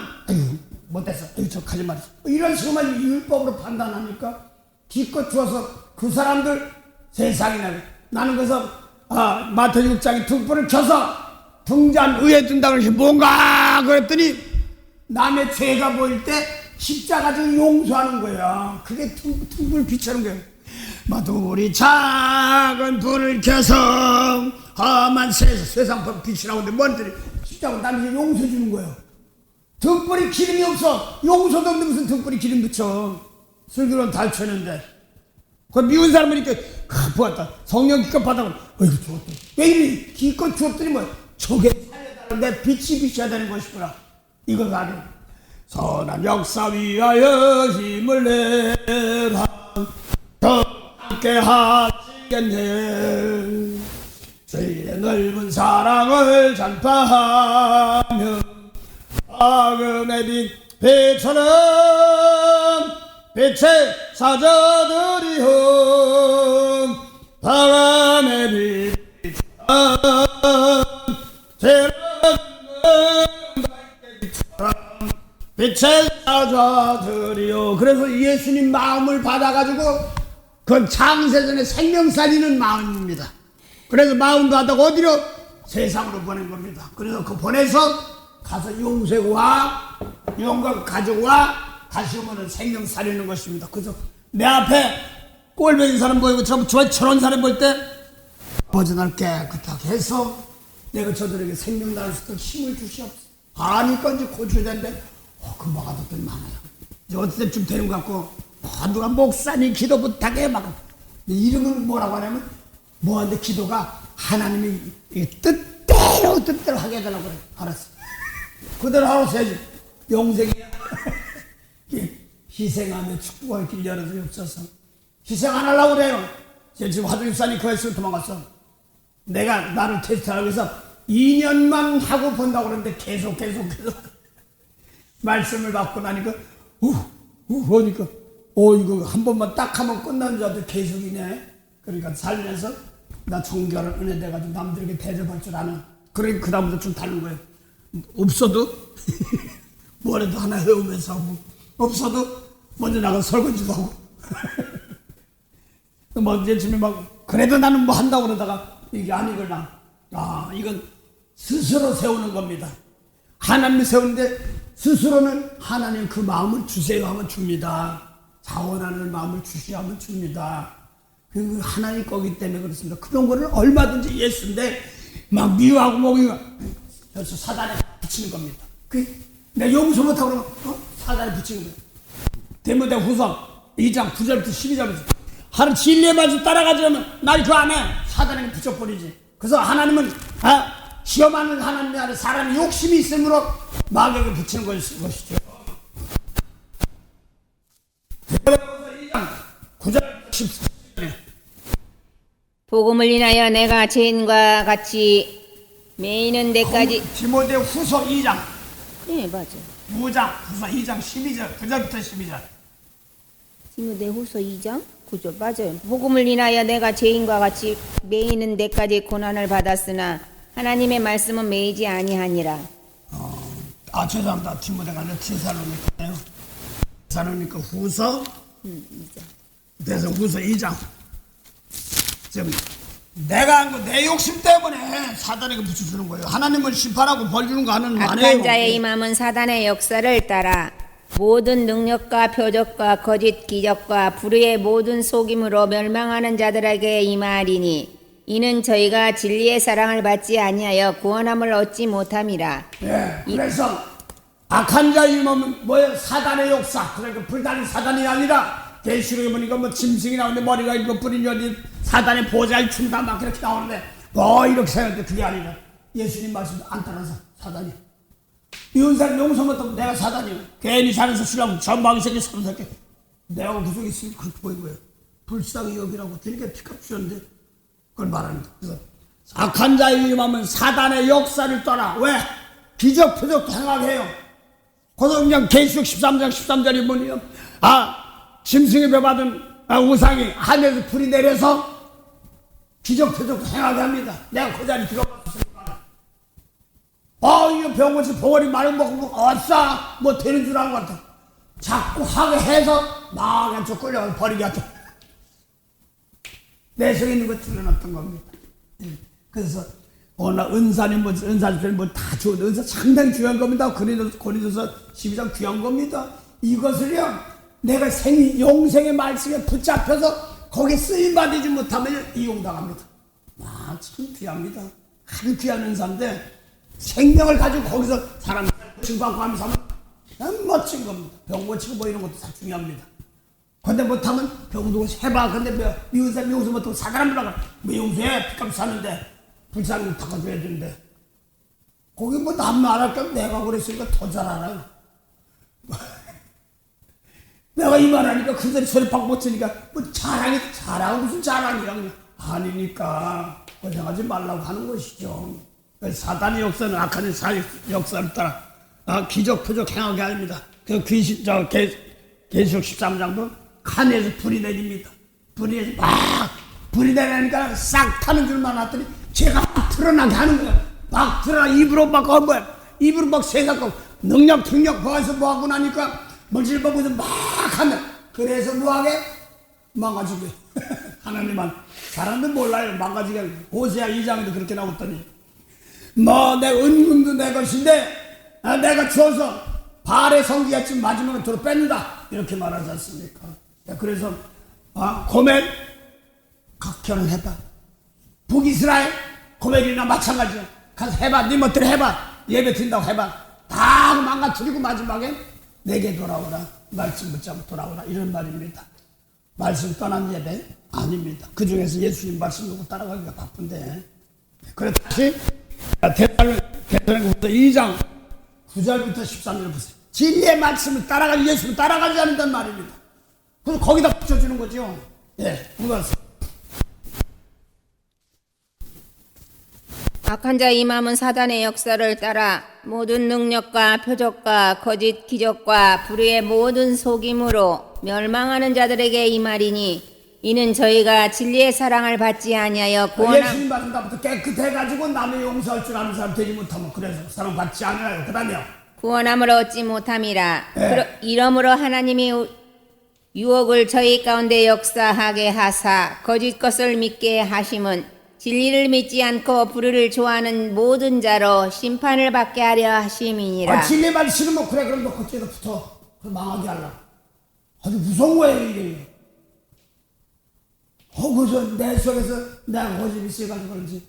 못했어. 저 가지 말았어. 이런 식으로만 율법으로 판단하니까 기껏 주어서 그 사람들 세상이나 나는 그래서 마태복음 6장에 등불을 켜서 등잔 위에 둔다고 해서 뭔가 그랬더니 남의 죄가 보일 때 십자가 좀 용서하는 거야. 그게 등불 비추는 거야. 마두리 작은 불을 켜서 험한 세상 빛이라고 하는데 뭔들이 십자가 남에게 용서 주는 거예요. 등불이 기름이 없어. 용서도 없는데 무슨 등불이 기름 붙여. 슬기로운 달쳤는데 그 미운 사람은 이렇게 부었다. 성령 기껏 받아보면 어이구 죽었다. 왜 이리 기껏 주었더니 뭐 저게 살려달라는데 빛이 비춰야 되는 것이구나. 이걸 가지고 선한 역사 위하여 힘을 내라. 더 함께 하시겠네. 주의 넓은 사랑을 전파하며 마음의 빛 배처럼 빛의 사자들이여 바람의 빛처럼 빛의 사자들이여. 그래서 예수님 마음을 받아가지고 그건 창세전에 생명 살리는 마음입니다. 그래서 마음 받아가 어디로? 세상으로 보낸 겁니다. 그래서 그 보내서 가서 용서하고 와, 영광 가지고 와, 다시 오면 생명 살리는 것입니다. 그래서 내 앞에 꼴뱅이 사람 보이고 저런 사람 볼 때 아버지 날 깨끗하게 해서 내가 저들에게 생명 나눌 수 있도록 힘을 주시옵소서. 아니까 이제 고쳐야되는데 금방 가뒀더니 많아요. 이제 어떨 때쯤 되는 것 같고 누가 목사님 기도 부탁해 막 이름은 뭐라고 하냐면 뭐하는데 기도가 하나님이 뜻대로 하게 해달라고 그래. 알았어. 그대로 하고 해야지. 영생이야. 희생하며 축복할 길 열어주옵소서. 희생 안 하려고 그래요. 지금 화두집사님 그 했으면 도망갔어. 내가 나를 테스트하기 위해서 2년만 하고 본다고 그러는데 계속 말씀을 받고 나니까 그러니까 이거 한 번만 딱 하면 끝나는 줄 알았더니 계속이네. 그러니까 살면서 나 종교를 은혜 돼가지고 남들에게 대접할 줄 아는. 그러니까 그 다음부터 좀 다른 거예요. 없어도 뭐라도 하나 해오면서 하고 없어도 먼저 나가 설거지도 하고 먼저 집에 막 그래도 나는 뭐 한다고 그러다가 이게 아니구나. 이건 스스로 세우는 겁니다. 하나님이 세우는데 스스로는 하나님 그 마음을 주세요 하면 줍니다. 자원하는 마음을 주시오 하면 줍니다. 그 하나님 거기 때문에 그렇습니다. 그런 거를 얼마든지 예수인데 막 미워하고 뭐가 그래서 사단에 붙이는 겁니다. 내가 용서 못하고 그러면 사단에 붙이는 거예요. 디모데후서 2장 9절부터 12절부터 하는 진리의 말씀 따라가지 않으면 날 그 안에 사단에게 붙여버리지. 그래서 하나님은 시험하는 하나님 안에 사람이 욕심이 있으므로 마귀에게 붙이는 것이죠. 디모데후서 2장 14절에 복음을 인하여 내가 죄인과 같이 매이는 데까지. 디모데 후서 2장 네, 맞아요. 9장 후서 2장 12절 9절부터 12절. 디모데 후서 2장 9절 맞아요. 복음을 인하여 내가 죄인과 같이 매이는 데까지 고난을 받았으나 하나님의 말씀은 매이지 아니하니라. 죄송합니다. 디모데가 아니라 데살로니가예요. 데살로니가 후서 2장. 대성 후서 2장. 지금 내가 한 거 내 욕심 때문에 사단에게 붙여주는 거예요. 하나님을 심판하고 벌 주는 거 하는 거 아니에요. 악한 자의 임함은 사단의 역사를 따라 모든 능력과 표적과 거짓 기적과 불의의 모든 속임으로 멸망하는 자들에게 임하리니 이는 저희가 진리의 사랑을 받지 아니하여 구원함을 얻지 못함이라. 예, 그래서 악한 자의 임함은 뭐예요? 사단의 역사. 그러니까 불단이 사단이 아니라 계시록에 보니까 뭐 짐승이 나오는데 머리가 이거 뿌린 여디 사단의 보좌를 춘다 막 그렇게 나오는데 뭐 이렇게 생각해. 그게 아니라 예수님 말씀 안 따라서 사단이 이런 사람 용서 못하면 내가 사단이에요. 괜히 자면서 쓰려고 전방위 새끼 삼새끼 내가 계속 있으면 그렇게 보인 거예요. 불쌍히 여기라고 그러니까 피값 주셨는데 그걸 말합니다. 그래서 악한 자의 임함은 사단의 역사를 떠나 왜? 기적 표적도 행하게 해요. 그래서 그냥 계시록 13장 13절이 뭐냐면 짐승이 배받은 우상이 하늘에서 불이 내려서 기적 표적도 행하게 합니다. 내가 그 자리 들어갔으니까 이거 병원에서 봉어리 많이 먹고 어싸 뭐 되는 줄 아는 것 같아. 자꾸 하게 해서 막 저 끌려가서 버리게 하죠. 내 속에 있는 거 드러났던 겁니다. 그래서 오늘 은사니 은사들 다 좋은 은사 상당히 중요한 겁니다. 고린도서 12장 귀한 겁니다. 이것을요 내가 영생의 말씀에 붙잡혀서 거기에 쓰임받지 못하면 이용당합니다. 참 귀합니다. 아주 귀한 은사인데 생명을 가지고 거기서 사람 칭받고 하면서 하면 멋진 겁니다. 병 고치고 뭐 이런 것도 다 중요합니다. 근데 못하면 병도 해봐. 근데 미운 사람 용서 못하고 사과를 하라고 뭐 용서해. 피값 사는데 불쌍히 닦아줘야 되는데 거기 뭐 남 안 할 거면 내가 그랬으니까 더 잘 알아요. 내가 이 말하니까 그들이 소리 팍 못 치니까 뭐 자랑이 무슨 자랑이야. 아니니까 고생하지 말라고 하는 것이죠. 사단의 역사는 악한 자의 역사를 따라 기적 표적 행하게 합니다. 그 계시록 13장도 하늘에서 불이 내립니다. 불이 내리니까 싹 타는 줄만 알았더니 제가 막 드러나게 하는 거야. 막 드러나 입으로 막 입으로 막 세상고 능력 거기서 뭐하고 나니까 물질 보고서 막 하면 그래서 뭐하게 망가지게 하나님만 사람들 몰라요. 망가지게 호세아 2장에도 그렇게 나왔더니 내 은금도 내 것인데 내가 주어서 발의 성기같이 마지막에 도로 뺀다 이렇게 말하지 않습니까? 그래서 고멜 각현을 해봐. 북이스라엘 고멜이나 마찬가지야. 가서 해봐. 네 멋대로 해봐. 예배 드린다고 해봐. 다 망가뜨리고 마지막에 내게 돌아오라. 말씀 붙잡고 돌아오라. 이런 말입니다. 말씀 떠난 예배 아닙니다. 그 중에서 예수님 말씀 놓고 따라가기가 바쁜데 그래 다시 데살로니가서 2장 9절부터 13절 보세요. 진리의 말씀을 따라가지 예수를 따라가지 않는단 말입니다. 그래서 거기다 붙여주는 거죠. 읽어서 악한 자의 임함은 사단의 역사를 따라 모든 능력과 표적과 거짓 기적과 불의의 모든 속임으로 멸망하는 자들에게 임하리니 이는 저희가 진리의 사랑을 받지 아니하여 예수님 받은 다부터 깨끗해가지고 남의 용서할 줄 아는 사람 되지 못하면 그래서 사랑 받지 않아요. 그 다음에요 구원함을 얻지 못함이라. 이러므로 하나님이 유혹을 저희 가운데 역사하게 하사 거짓 것을 믿게 하심은 진리를 믿지 않고 불의를 좋아하는 모든 자로 심판을 받게 하려 하심이니라. 진리 말 싫으면 그래 그럼 너 그쪽에다 붙어. 그럼 망하게 하려고. 아주 무서운 거예요 이게. 그래서 내 속에서 내가 고집이 있어가지고 그런지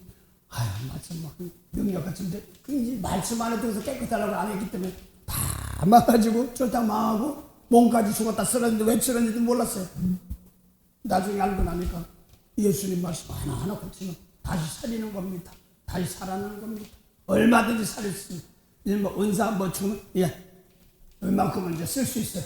말씀 막 능력 같은데 그 말씀 안에 들어서 깨끗하려고 안 했기 때문에 다 망가지고 쫄딱 망하고 몸까지 죽었다 쓰러졌는데 왜 쓰러졌는지도 몰랐어요. 나중에 알고 나니까 예수님 말씀 하나하나 고치면 다시 살리는 겁니다. 다시 살아나는 겁니다. 얼마든지 살릴 수 있습니다. 뭐 은사 뭐 주면 얼만큼은 이제 쓸 수 있어요.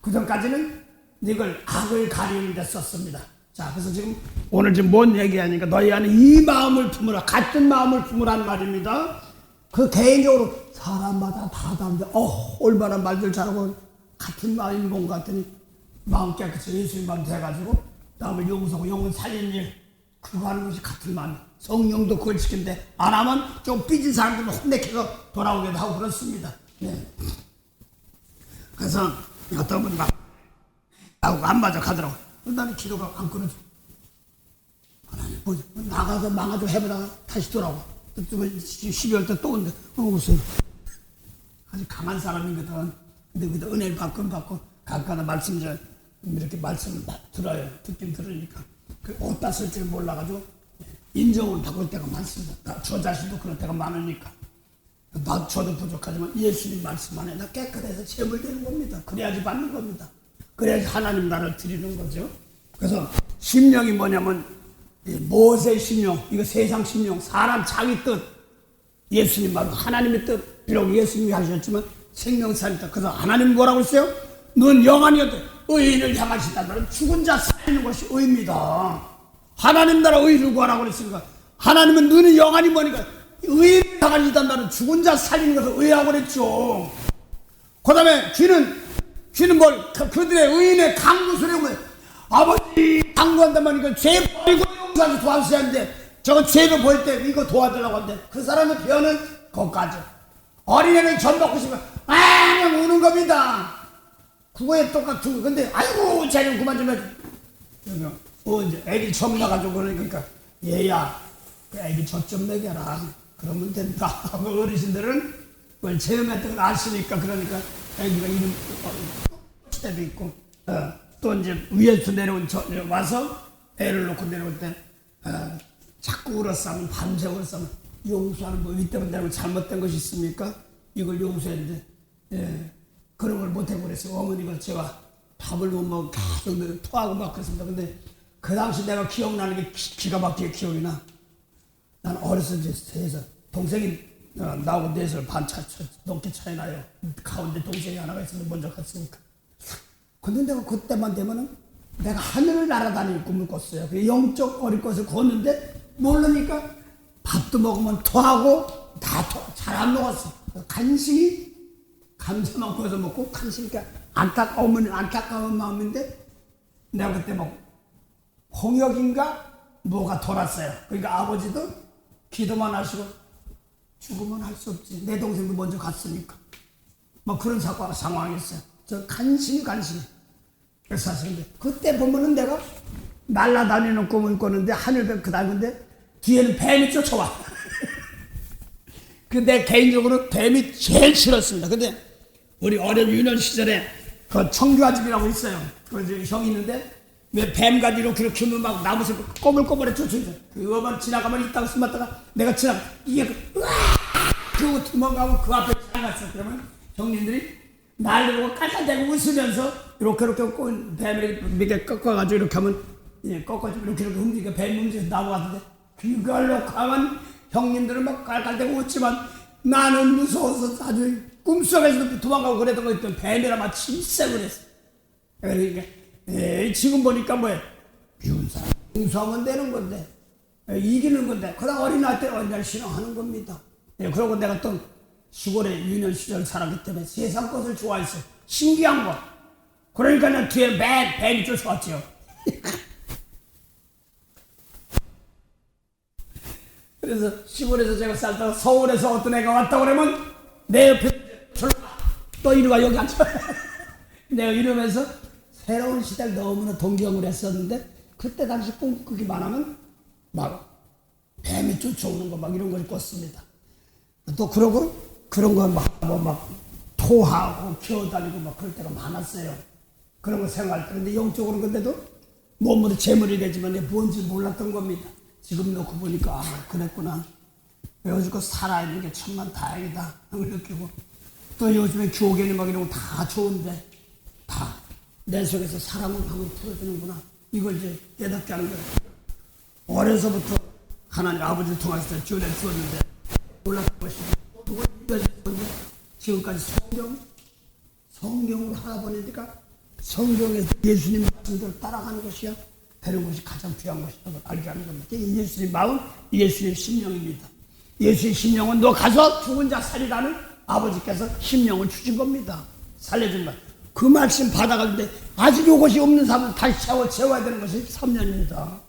그 전까지는 이걸 악을 가리는 데 썼습니다. 자, 그래서 지금 오늘 지금 뭔 얘기하니까 너희 안에 이 마음을 품으라, 같은 마음을 품으란 말입니다. 그 개인적으로 사람마다 다 다른데 얼마나 말들 잘하고 같은 마음인 것 같더니 마음 깨끗이 예수님만 돼가지고 남을 용서하고 영혼 살리는 일 그거 하는 것이 같은 마음. 성령도 그걸 시킨데 안 하면 좀 삐진 사람들은 혼내켜서 돌아오기도 하고 그렇습니다. 네. 그래서 어떤 분이 막 나하고 안 맞아 가더라고. 나는 기도가 안 끊어져. 하나님 뭐 나가서 망하죠 해보다가 다시 돌아오고 12월 때 또 온대. 웃어요. 아주 강한 사람이거든. 근데 그때 은혜를 받고 가끔가다 말씀 이렇게 말씀을 들어요. 듣긴 들으니까 그 어디다 쓸지를 몰라가지고 인정을 받을 때가 많습니다. 저 자신도 그럴 때가 많으니까. 저도 부족하지만 예수님 말씀 안에 나 깨끗해서 제물되는 겁니다. 그래야지 받는 겁니다. 그래야지 하나님 나를 드리는 거죠. 그래서 심령이 뭐냐면 모세의 심령, 이거 세상 심령, 사람 자기 뜻, 예수님 말로 하나님의 뜻, 비록 예수님이 하셨지만 생명살이 뜻. 그래서 하나님 뭐라고 했어요? 넌 영원히 의인을 향하시다면 죽은 자 살리는 것이 의입니다. 하나님 나라 의를 구하라고 그랬으니까 하나님은 너는 영원히 뭐니까 의인을 향하시다면 죽은 자 살리는 것을 의라고 그랬죠. 그 다음에 귀는 뭘 그들의 의인의 강구 소리가 뭐예요? 아버지 강구한단 말이니까 죄 버리고 용서하지 도와주셔야 하는데 저거 죄를 보일 때 이거 도와달라고 하는데 그 사람의 표현은 거기까지. 어린애는 전 먹고 싶으면 그냥 우는 겁니다. 그거에 똑같은 거. 근데 아이고 쟤는 그만 좀 해줘. 이제 애기 처음 나가지고 그러니까 얘야 그 애기 젖 좀 먹여라 그러면 된다 하고 어르신들은 그걸 체험했던 걸 아시니까 그러니까 애기가 이름 때도 있고 또 이제 위에서 와서 애를 놓고 내려올 때 자꾸 울었으면 밤새 울었으면 용서하는 뭐 윗대면 내고 잘못된 것이 있습니까? 이걸 용서했는데 그런 걸 못하고 그랬어요. 어머니가 제가 밥을 못 먹고 계속 토하고 막 그랬습니다. 근데 그 당시 내가 기억나는 게 기가 막히게 기억이 나. 난 어렸을 때에서 동생이 나하고 4살 반 넘게 차이 나요. 가운데 동생이 하나가 있으면 먼저 갔으니까. 근데 내가 그때만 되면은 내가 하늘을 날아다니는 꿈을 꿨어요. 그 영적 어릴 것을 꿨는데 모르니까 밥도 먹으면 토하고 다 잘 안 먹었어. 간신히 감자만 구워서 먹고 간신히 어머니 안타까운 마음인데 내가 그때 뭐 홍역인가 뭐가 돌았어요. 그러니까 아버지도 기도만 하시고 죽으면 할 수 없지. 내 동생도 먼저 갔으니까. 뭐 그런 상황이었어요. 저 간신히. 그래서 사실 그때 보면은 내가 날아다니는 꿈을 꿨는데 하늘뱀 그 다음인데 뒤에는 뱀이 쫓아와. 근데 개인적으로 뱀이 제일 싫었습니다. 근데 우리 어린 유년 시절에 그 청규아집이라고 있어요. 그 형이 있는데 왜 뱀가지 이렇게 하면 막 나무에서 꼬물꼬물해 쫓아오죠. 그거만 지나가면 있다가 숨었다가 내가 이게 그러고 도망가고 그 앞에 지나갔어. 그러면 형님들이 날 보고 깔깔대고 웃으면서 이렇게 뱀을 이렇게 꺾어가지고 이렇게 하면 꺾어지고 이렇게 움직여 뱀 움직여서 나무 같은데 그걸로 가면 형님들은 막 깔깔대고 웃지만 나는 무서워서 아주 꿈속에서도 도망가고 그랬던 거 있던 뱀이라 막 진짜 그랬어. 그러니까 지금 보니까 뭐야 미운 사람 용서하면 되는 건데 이기는 건데 그러다 어린아이 때 어린아이를 싫어하는 겁니다. 그러고 내가 또 시골에 유년 시절 살았기 때문에 세상 것을 좋아했어. 신기한 거. 그러니까 난 뒤에 뱀이 쫓아왔죠. 그래서 시골에서 제가 살다가 서울에서 어떤 애가 왔다 그러면 내 옆에 또 이리 와 여기 앉아. 내가 이러면서 새로운 시대를 너무나 동경을 했었는데 그때 당시 꿈꾸기만 하면 막 뱀이 쫓아오는 거 막 이런 걸 꿨습니다. 또 그러고 그런 거 막 토하고 기어다니고 막 그럴 때가 많았어요. 그런 거 생각할 때. 근데 영적으로 근데도 몸으로 재물이 되지만 내가 뭔지 몰랐던 겁니다. 지금 놓고 보니까 그랬구나. 여지껏 살아있는 게 천만 다행이다 느끼고 또 요즘에 교계는 막 이런 거 다 좋은데 다 내 속에서 사랑을 하면 풀어주는구나. 이걸 이제 깨닫게 하는 거예요. 어려서부터 하나님 아버지를 통해서 주를 주었는데 몰랐던 것이 그걸 이겨줬는데 지금까지 성경으로 하다 보니까 성경에서 예수님 말씀대로 따라가는 것이야 되는 것이 가장 귀한 것이라고 걸 알게 하는 겁니다. 예수의 마음, 예수의 심령입니다. 예수의 심령은 너 가서 죽은 자 살리라는 아버지께서 심령을 주신 겁니다. 살려준 것. 그 말씀 받아가는데 아직 이것이 없는 사람은 다시 채워야 되는 것이 3년입니다.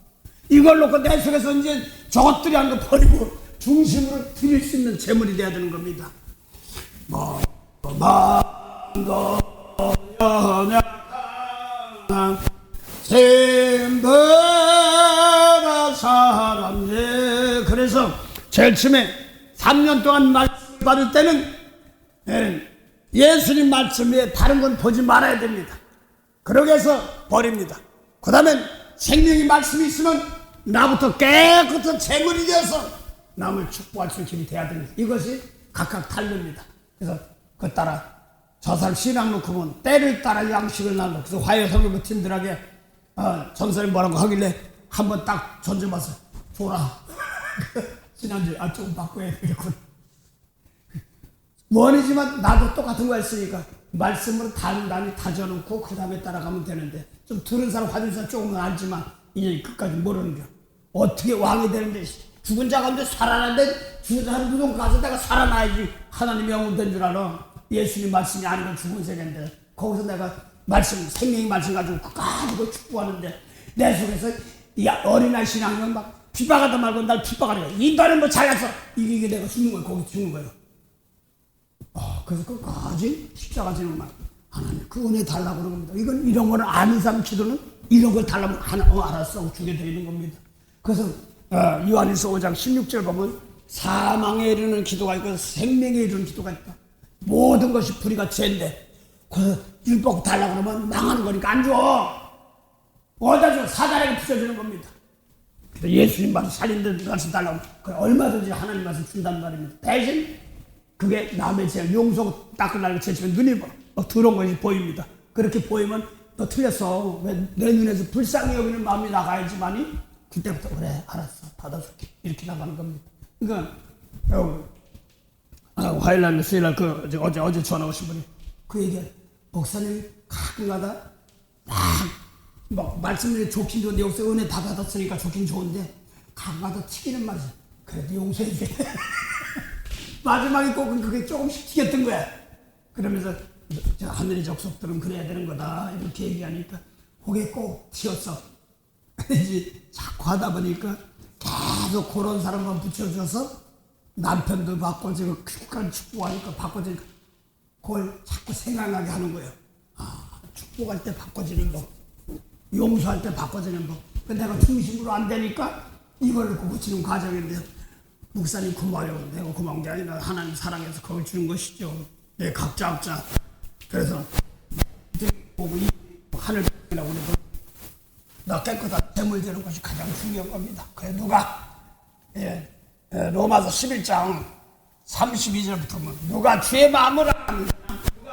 이걸 놓고 내 속에서 이제 저것들이 한 거 버리고 중심으로 드릴 수 있는 재물이 돼야 되는 겁니다. 만도 연약한 샘버가 사람. 예. 그래서 제일 처음에 3년 동안 말씀 받을 때는 예수님 말씀 외에 다른 건 보지 말아야 됩니다. 그러기 위해서 버립니다. 그 다음에 생명의 말씀이 있으면 나부터 깨끗한 재물이 되어서 남을 축복할 수 있는 길이 돼야 됩니다. 이것이 각각 다릅니다. 그래서 그 따라 저 사람 신앙 놓고 보면 때를 따라 양식을 나누고, 그래서 화요성교 팀들에게 전설이 뭐라고 하길래 한번 딱 던져봐서 줘라. 지난주에 조금 바꿔야 되겠군. 원이지만 나도 똑같은 거 했으니까 말씀으로 단단히 다져놓고 그 다음에 따라가면 되는데, 좀 들은 사람 화준 사람 조금은 알지만 이제 끝까지 모르는 게 어떻게 왕이 되는데, 죽은 자 가운데 살아나는데 죽은 사람 누군 가서 내가 살아나야지 하나님의 영혼 된 줄 알아. 예수님 말씀이 아니고 죽은 세계인데 거기서 내가 말씀, 생명의 말씀 가지고 끝까지 그걸 축복하는데 내 속에서 어린아이 신앙은 막 핍박하다 말고 날 핍박하려. 인간은 뭐 잘나서 이게 내가 죽는 거예요. 거기 죽는 거예요. 그래서 끝까지 십자가 지는 말, 하나님 그 은혜 달라고 그러는 겁니다. 이건 이런 거는 아는 사람 기도는 이런 걸 달라면 알았어 하고 주게 되는 겁니다. 그래서 요한일서 5장 16절 보면 사망에 이르는 기도가 있고 생명에 이르는 기도가 있다. 모든 것이 불의가 죄인데 그 율법 달라고 그러면 망하는 거니까 안 줘. 어디다 줘? 사단에게 부셔주는 겁니다. 그래서 예수님 말씀 살린다는 말씀 달라고 하면 얼마든지 하나님 말씀 준다는 말입니다. 대신 그게 남의 죄 용서 닦으려고 제치면 눈이 막 더러운 것이 보입니다. 그렇게 보이면 너 틀렸어. 왜 내 눈에서 불쌍히 여기는 마음이 나가야지만이 그때부터 그래 알았어 받아줄게 이렇게 나가는 겁니다. 그러니까 화요일날 수요일날 어제 전화 오신 분이 그 얘기해. 목사님 가끔가다 막 말씀을 좋긴 좋은데 여기서 은혜 다 받았으니까 좋긴 좋은데 가끔가다 튀기는 말이야. 그래도 용서해 줘. 마지막에 꼭 그게 조금씩 튀겼던 거야. 그러면서 하늘의 적속들은 그래야 되는 거다 이렇게 얘기하니까 그게 꼭 튀었어. 이제 자꾸 하다 보니까 계속 그런 사람만 붙여줘서 남편도 바꿔지고 극한 축복하니까 바꿔지니까 그걸 자꾸 생각나게 하는 거예요. 축복할 때 바꿔지는 법, 용서할 때 바꿔지는 법. 근데 내가 중심으로 안 되니까 이걸 고치는 과정인데 목사님 고마워요. 내가 고마운 게 아니라 하나님 사랑해서 그걸 주는 것이죠. 네, 각자. 그래서 보고 이 하늘이라고 그래도 나 깨끗한 재물 되는 것이 가장 중요한 겁니다. 그래 누가 로마서 11장 32절부터 누가 주의 마음을 아느냐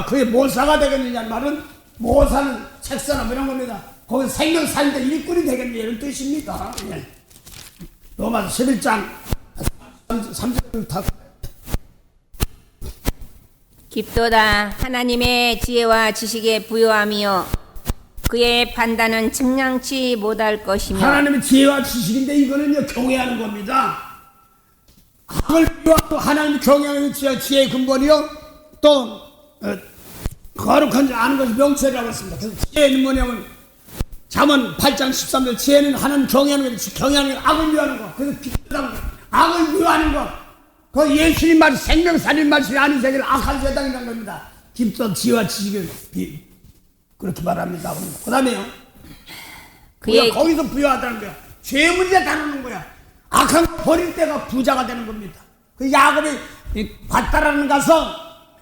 그의 모사가 되겠느냐는 말은 모사는 책사나 이런 겁니다. 거기서 생명 살인데 일꾼이 되겠느냐 이런 뜻입니다. 로마서 11장 3절 깊도다 하나님의 지혜와 지식에 부요함이요 그의 판단은 측량치 못할 것이며. 하나님의 지혜와 지식인데 이거는요 경외하는 겁니다. 악을 비워하고 하나님을 경외하는 지혜의 근본이요 또 거룩한 줄 아는 것이 명철이라고 했습니다. 그래서 지혜는 뭐냐면 잠언 8장 13절 지혜는 하나님 경외하는 것, 경외하는 것, 악을 미워하는 것. 그래서 악을 미워하는 것. 그 예수님 말 생명 살린 말씀이 아닌 세계를 악한 세상이라는 겁니다. 깊은 지혜와 지식을 그렇게 말합니다. 그 다음에요 거기서 부여하다는 거야. 죄 문제 다루는 거야. 악한 거 버릴 때가 부자가 되는 겁니다. 그 야곱이 밭다라는 가서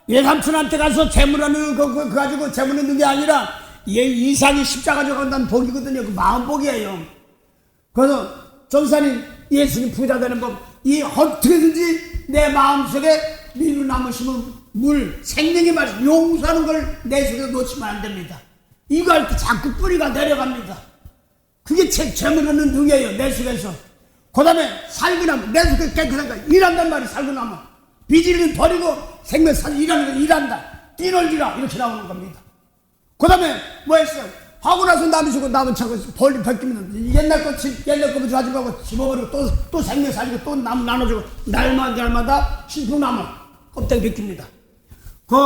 예삼촌한테 가서 재물하는 그 가지고 재물 있는 게 아니라 이삭이 십자가 져간다는 복이거든요. 그 마음 복이에요. 그래서 전사님 예수님 부자 되는 법 이 어떻게든지 내 마음속에 미루 남으시면 물 생명의 말씀 용서하는 걸 내 속에 놓치면 안 됩니다. 이거 할 때 자꾸 뿌리가 내려갑니다. 그게 재물 얻는 능이에요. 내 속에서. 그 다음에 살고 나면 내 속에 깨끗한 거 일한단 말이 살고 나면 비질을 버리고 생명 살 일하는 거 일한다. 뛰놀지라 이렇게 나오는 겁니다. 그 다음에 뭐 했어요? 하고 나서 남이 주고 남은 차고 벌리 벗기면 옛날 옛날 거부터 하지 말고 집어버리고 또 생명 살리고 또 남 나눠주고 날마다 신풍나무 껍데기 벗깁니다. 그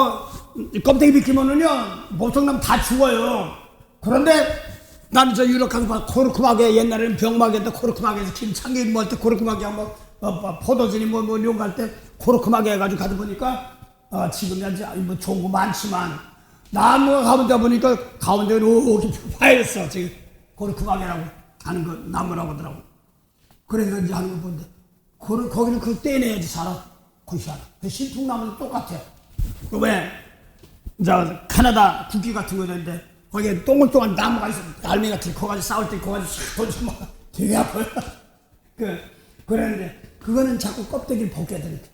껍데기 벗기면은요 보통 남 다 죽어요. 그런데 나는 저 유럽 가서 봐 코르크마게 옛날에는 병마개인데 코르크마개에서 김창기 뭐할 때 코르크마개 한번 포도진이 뭐 이런 거 할 때 코르크마개 해가지고 가다 보니까 지금 이제 뭐 좋은 거 많지만 나무가 가운데 보니까 가운데 이렇게 파였어. 지금 코르크마개라고 하는 거 나무라고 하더라고. 그래서 이제 하는 거 보는데 거기는 그걸 떼내야지 살아. 거기 하나. 그 신풍나무도 똑같아. 왜? 이제 캐나다 국기 같은 거인데 거기에 동글동글 나무가 있어. 알맹이 같은 거 가지고 싸울 때 그거 가지고 싹 던지면 되게 아파요. 그랬는데 그거는 자꾸 껍데기를 벗겨야 되니까.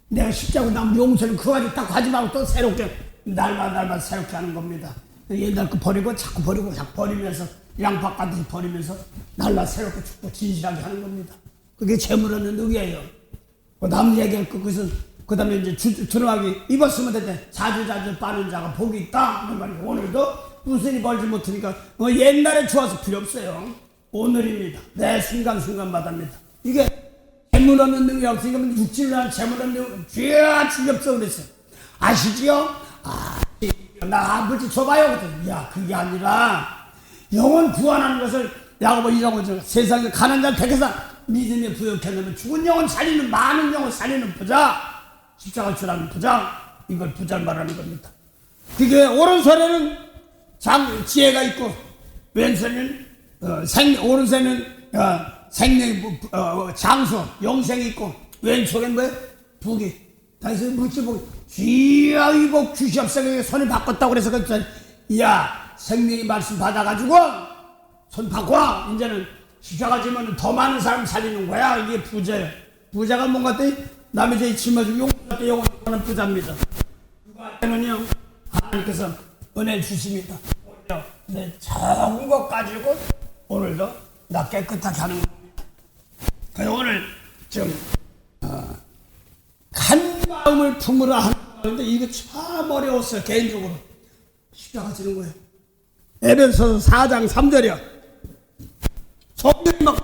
내가 십자고 나무 용서는 그거 가지고 딱 하지 말고 또 새롭게 날마다 새롭게 하는 겁니다. 옛날 거 버리고 자꾸 버리면서 양파 같은 거 버리면서 날마다 새롭게 죽고 진실하게 하는 겁니다. 그게 재물 얻는 덕이에요. 남 얘기할 거 그것은 그 다음에 이제 들어가기 입었으면 되는데 자주 빠는 자가 복이 있다. 그 말이에요. 오늘도 무슨 벌지 못하니까 옛날에 좋아서 필요 없어요. 오늘입니다. 내 순간마다입니다. 이게 재물 얻는 능력이 없으니까 육질을 재물 얻는 능력이 쥐야 죽였어 그랬어요. 아시지요? 나 아버지 줘봐요. 그랬더니 야 그게 아니라 영혼 구원하는 것을 야고보 2장 세상에 가난한 자 택해서 믿음에 부역했는데 죽은 영혼 살리는 많은 영혼 살리는 부자 십자가 주라는 부자 이걸 부자를 말하는 겁니다. 그게 오른손에는 지혜가 있고 왼손에는 오른손에는 생명이 장수 영생이 있고 왼쪽엔 뭐예요? 복이 다시 물질복이 귀하이 복 주시옵소서 손을 바꿨다고 그래서 그랬더니 야 생명이 말씀 받아가지고 손 바꿔 이제는 십자가 지면 더 많은 사람 살리는 거야. 이게 부자예요. 부자가 뭔가 했더니 남의 죄 짊어지고 용서할 때 영원한 부자입니다. 그거한테는요 하나님께서 은혜 주십니다. 내 좋은 것 가지고 오늘도 나 깨끗하게 하는 겁니다. 그래서 오늘 좀 한 마음을 품으라 하는데 이거 참 어려웠어요. 개인적으로 십자가 지는 거예요. 에베소서 4장 3절이야. 성령이 막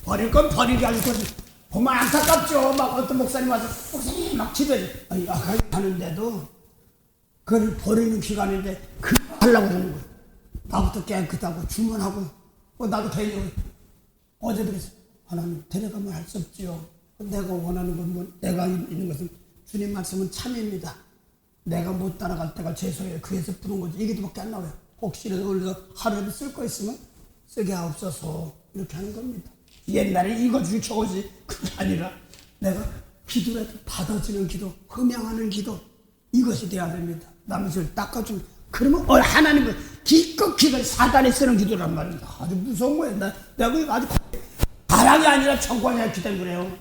버릴 건 버리게 하는 거지. 보면 안타깝죠. 막 어떤 목사님 와서 목사님 막 집에 하는데도 그걸 버리는 기간인데 그거 하려고 하는 거예요. 나부터 깨끗하고 주문하고 나도 개인적으로 어제도 그랬어요. 하나님 데려가면 할 수 없지요. 내가 원하는 건 내가 있는 것은 주님 말씀은 참입니다. 내가 못 따라갈 때가 죄송해요. 그래서 부른 거지. 이게 밖에 안 나와요. 혹시라도 올려서 하루라도 쓸 거 있으면 쓰게 하옵소서 이렇게 하는 겁니다. 옛날에 이거 주기 저거지 그게 아니라 내가 기도를 해도 받아지는 기도 흠양하는 기도 이것이 돼야 됩니다. 남의 죄를 닦아주면 그러면 하나님은 기껏 기도를 사단이 쓰는 기도란 말입니다. 아주 무서운 거예요. 내가 그거 아주 바람이 아니라 정권이 했기 때문에 그래요.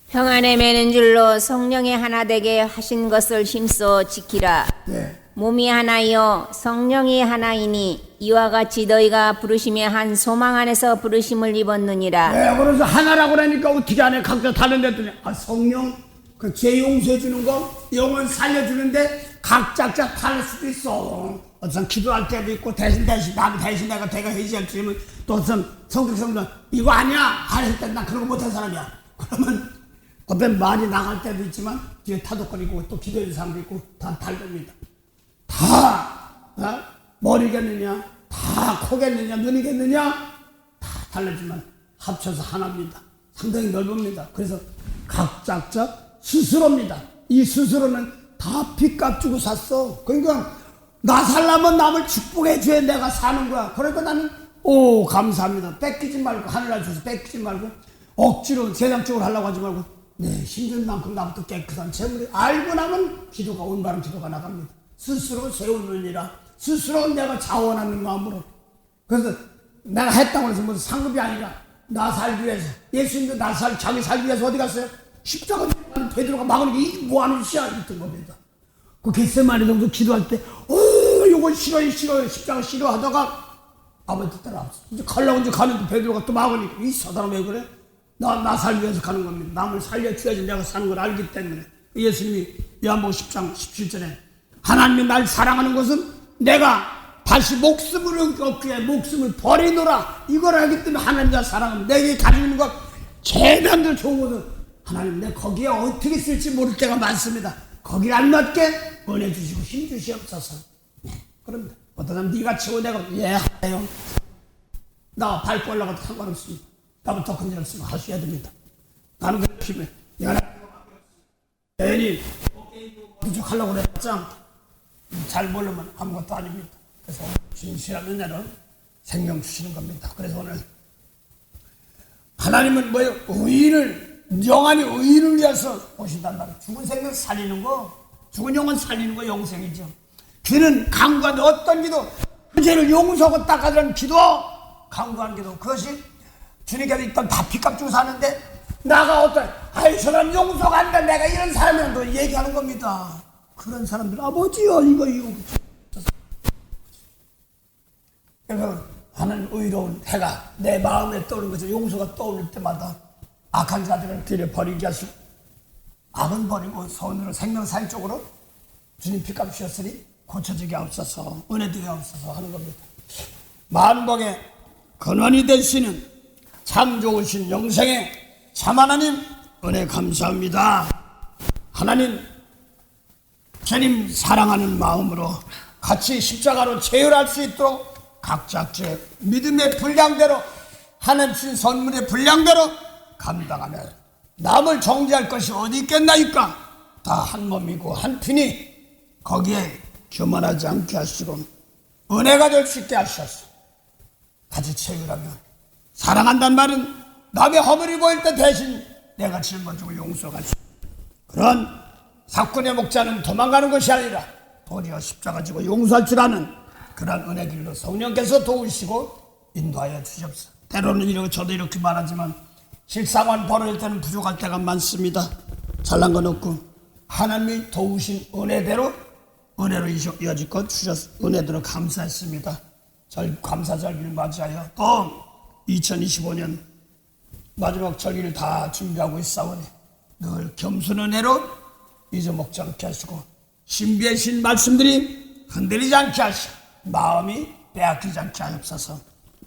평안에 매는 줄로 성령의 하나 되게 하신 것을 힘써 지키라. 네. 몸이 하나요 성령이 하나이니 이와 같이 너희가 부르심의 한 소망 안에서 부르심을 입었느니라. 네, 그래서 하나라고 그러니까 어떻게 안 해? 각자 다른 데더니 성령 그 죄 용서해 주는 거 영혼 살려주는데 각자 다를 수도 있어. 어떤 기도할 때도 있고 대신 내가 대가 회지할 때 또 어떤 성격성도 이거 아니야 하실 때 난 그런 거 못한 사람이야. 그러면 어떤 말이 나갈 때도 있지만 뒤에 타독거리고 또 기도하는 사람도 있고 다 다릅니다. 다 머리겠느냐 다 코겠느냐 눈이겠느냐 다 다르지만 합쳐서 하나입니다. 상당히 넓습니다. 그래서 각자 스스로입니다. 이 스스로는 다 빚값 주고 샀어. 그러니까 나 살려면 남을 축복해 줘야 내가 사는 거야. 그러니까 나는 감사합니다. 뺏기지 말고 하늘날 줘서 뺏기지 말고 억지로 세상적으로 하려고 하지 말고 내 힘든 만큼 나부터 깨끗한 재물이 알고 나면 기도가 올바른 기도가 나갑니다. 스스로 세우느니라. 스스로 내가 자원하는 마음으로. 그래서 내가 했다고 해서 무슨 상급이 아니라 나 살기 위해서 예수님도 자기 살기 위해서 어디 갔어요? 십자가 베드로가 막으니까 이게 뭐하는 짓이야 이랬던 겁니다. 그 겟세마네 정도 기도할 때 이거 싫어요 십자가 싫어하다가 아버지 따라왔어. 이제 가려고 이제 가는데 베드로가 또 막으니까 이 사람 왜 그래? 나 살기 위해서 가는 겁니다. 남을 살려줘야지 내가 사는 걸 알기 때문에. 예수님이 요한복음 10장 17절에 하나님이 날 사랑하는 것은 내가 다시 목숨을 얻기 위해 목숨을 버리노라 이걸 알기 때문에 하나님 날 사랑하면 내게 가지고 있는 것 재단도 좋은 것은 하나님 내 거기에 어떻게 쓸지 모를 때가 많습니다. 거기에 알맞게 은혜 주시고 힘 주시옵소서. 그럽니다. 어떤 사람 네가 치고 내가 하세요. 나 밟고 올라가도 상관없습니다. 나부터 큰 일 없으면 하셔야 됩니다. 나는 그래 피면 괜히 부족하려고 그랬자 잘 모르면 아무것도 아닙니다. 그래서 진실한 은혜를 생명 주시는 겁니다. 그래서 오늘 하나님은 뭐예요? 의인을 영원히 의인을 위해서 오신단 말이에요. 죽은 생명 살리는 거, 죽은 영혼 살리는 거 영생이죠. 기는 강구하는 어떤 기도, 그 죄를 용서하고 닦아주는 기도, 강구하는 기도, 그것이 주님께서 일단 다 피값 주고 사는데 나가 어떤 아이 저 사람 용서가 안 돼 내가 이런 사람이라도 얘기하는 겁니다. 그런 사람들 아버지요 이거 그래서 하나님 의로운 해가 내 마음에 떠오르는 거죠. 용서가 떠오를 때마다 악한 자들을 길에 버리게 하시고 악은 버리고 선으로 생명살 쪽으로 주님 피값 주셨으니 고쳐지게 하옵소서 은혜 되게 하옵소서 하는 겁니다. 만복의 근원이 되시는 참 좋으신 영생의 참 하나님 은혜 감사합니다. 하나님 주님 사랑하는 마음으로 같이 십자가로 제율할 수 있도록 각자 믿음의 분량대로 하나님 주신 선물의 분량대로 감당하며 남을 정죄할 것이 어디 있겠나이까. 다 한 몸이고 한 피니 거기에 교만하지 않게 하시고 은혜가 될 수 있게 하셨어. 같이 체육하며 사랑한다는 말은 남의 허물이 보일 때 대신 내가 짊어지고 용서가 주 그런 사건의 목자는 도망가는 것이 아니라 도리어 십자가 지고 용서할 줄 아는 그런 은혜 길로 성령께서 도우시고 인도하여 주시옵소서. 때로는 이렇게 저도 이렇게 말하지만 실상은 벌어질 때는 부족할 때가 많습니다. 잘난 건 없고 하나님이 도우신 은혜대로 은혜로 이어지껏 주셔서 은혜대로 감사했습니다. 감사절기를 맞이하여 또 2025년 마지막 절기를 다 준비하고 있사오니 늘 겸손 은혜로 잊어먹지 않게 하시고 신비하신 말씀들이 흔들리지 않게 하시고 마음이 빼앗기지 않게 하옵소서.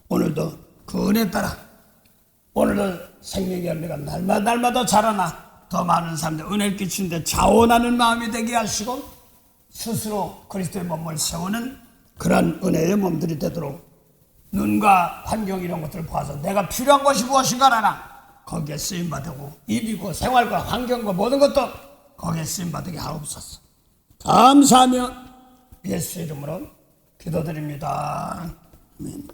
오늘도 그 은혜 따라 오늘도 생명의 열매가 날마다 자라나 더 많은 사람들 은혜를 끼치는데 자원하는 마음이 되게 하시고 스스로 그리스도의 몸을 세우는 그러한 은혜의 몸들이 되도록 눈과 환경 이런 것들을 봐서 내가 필요한 것이 무엇인가 알아 거기에 쓰임받고 입이고 생활과 환경과 모든 것도 거기에 쓰임받게 하옵소서. 감사하며 예수 이름으로 기도드립니다. 아멘.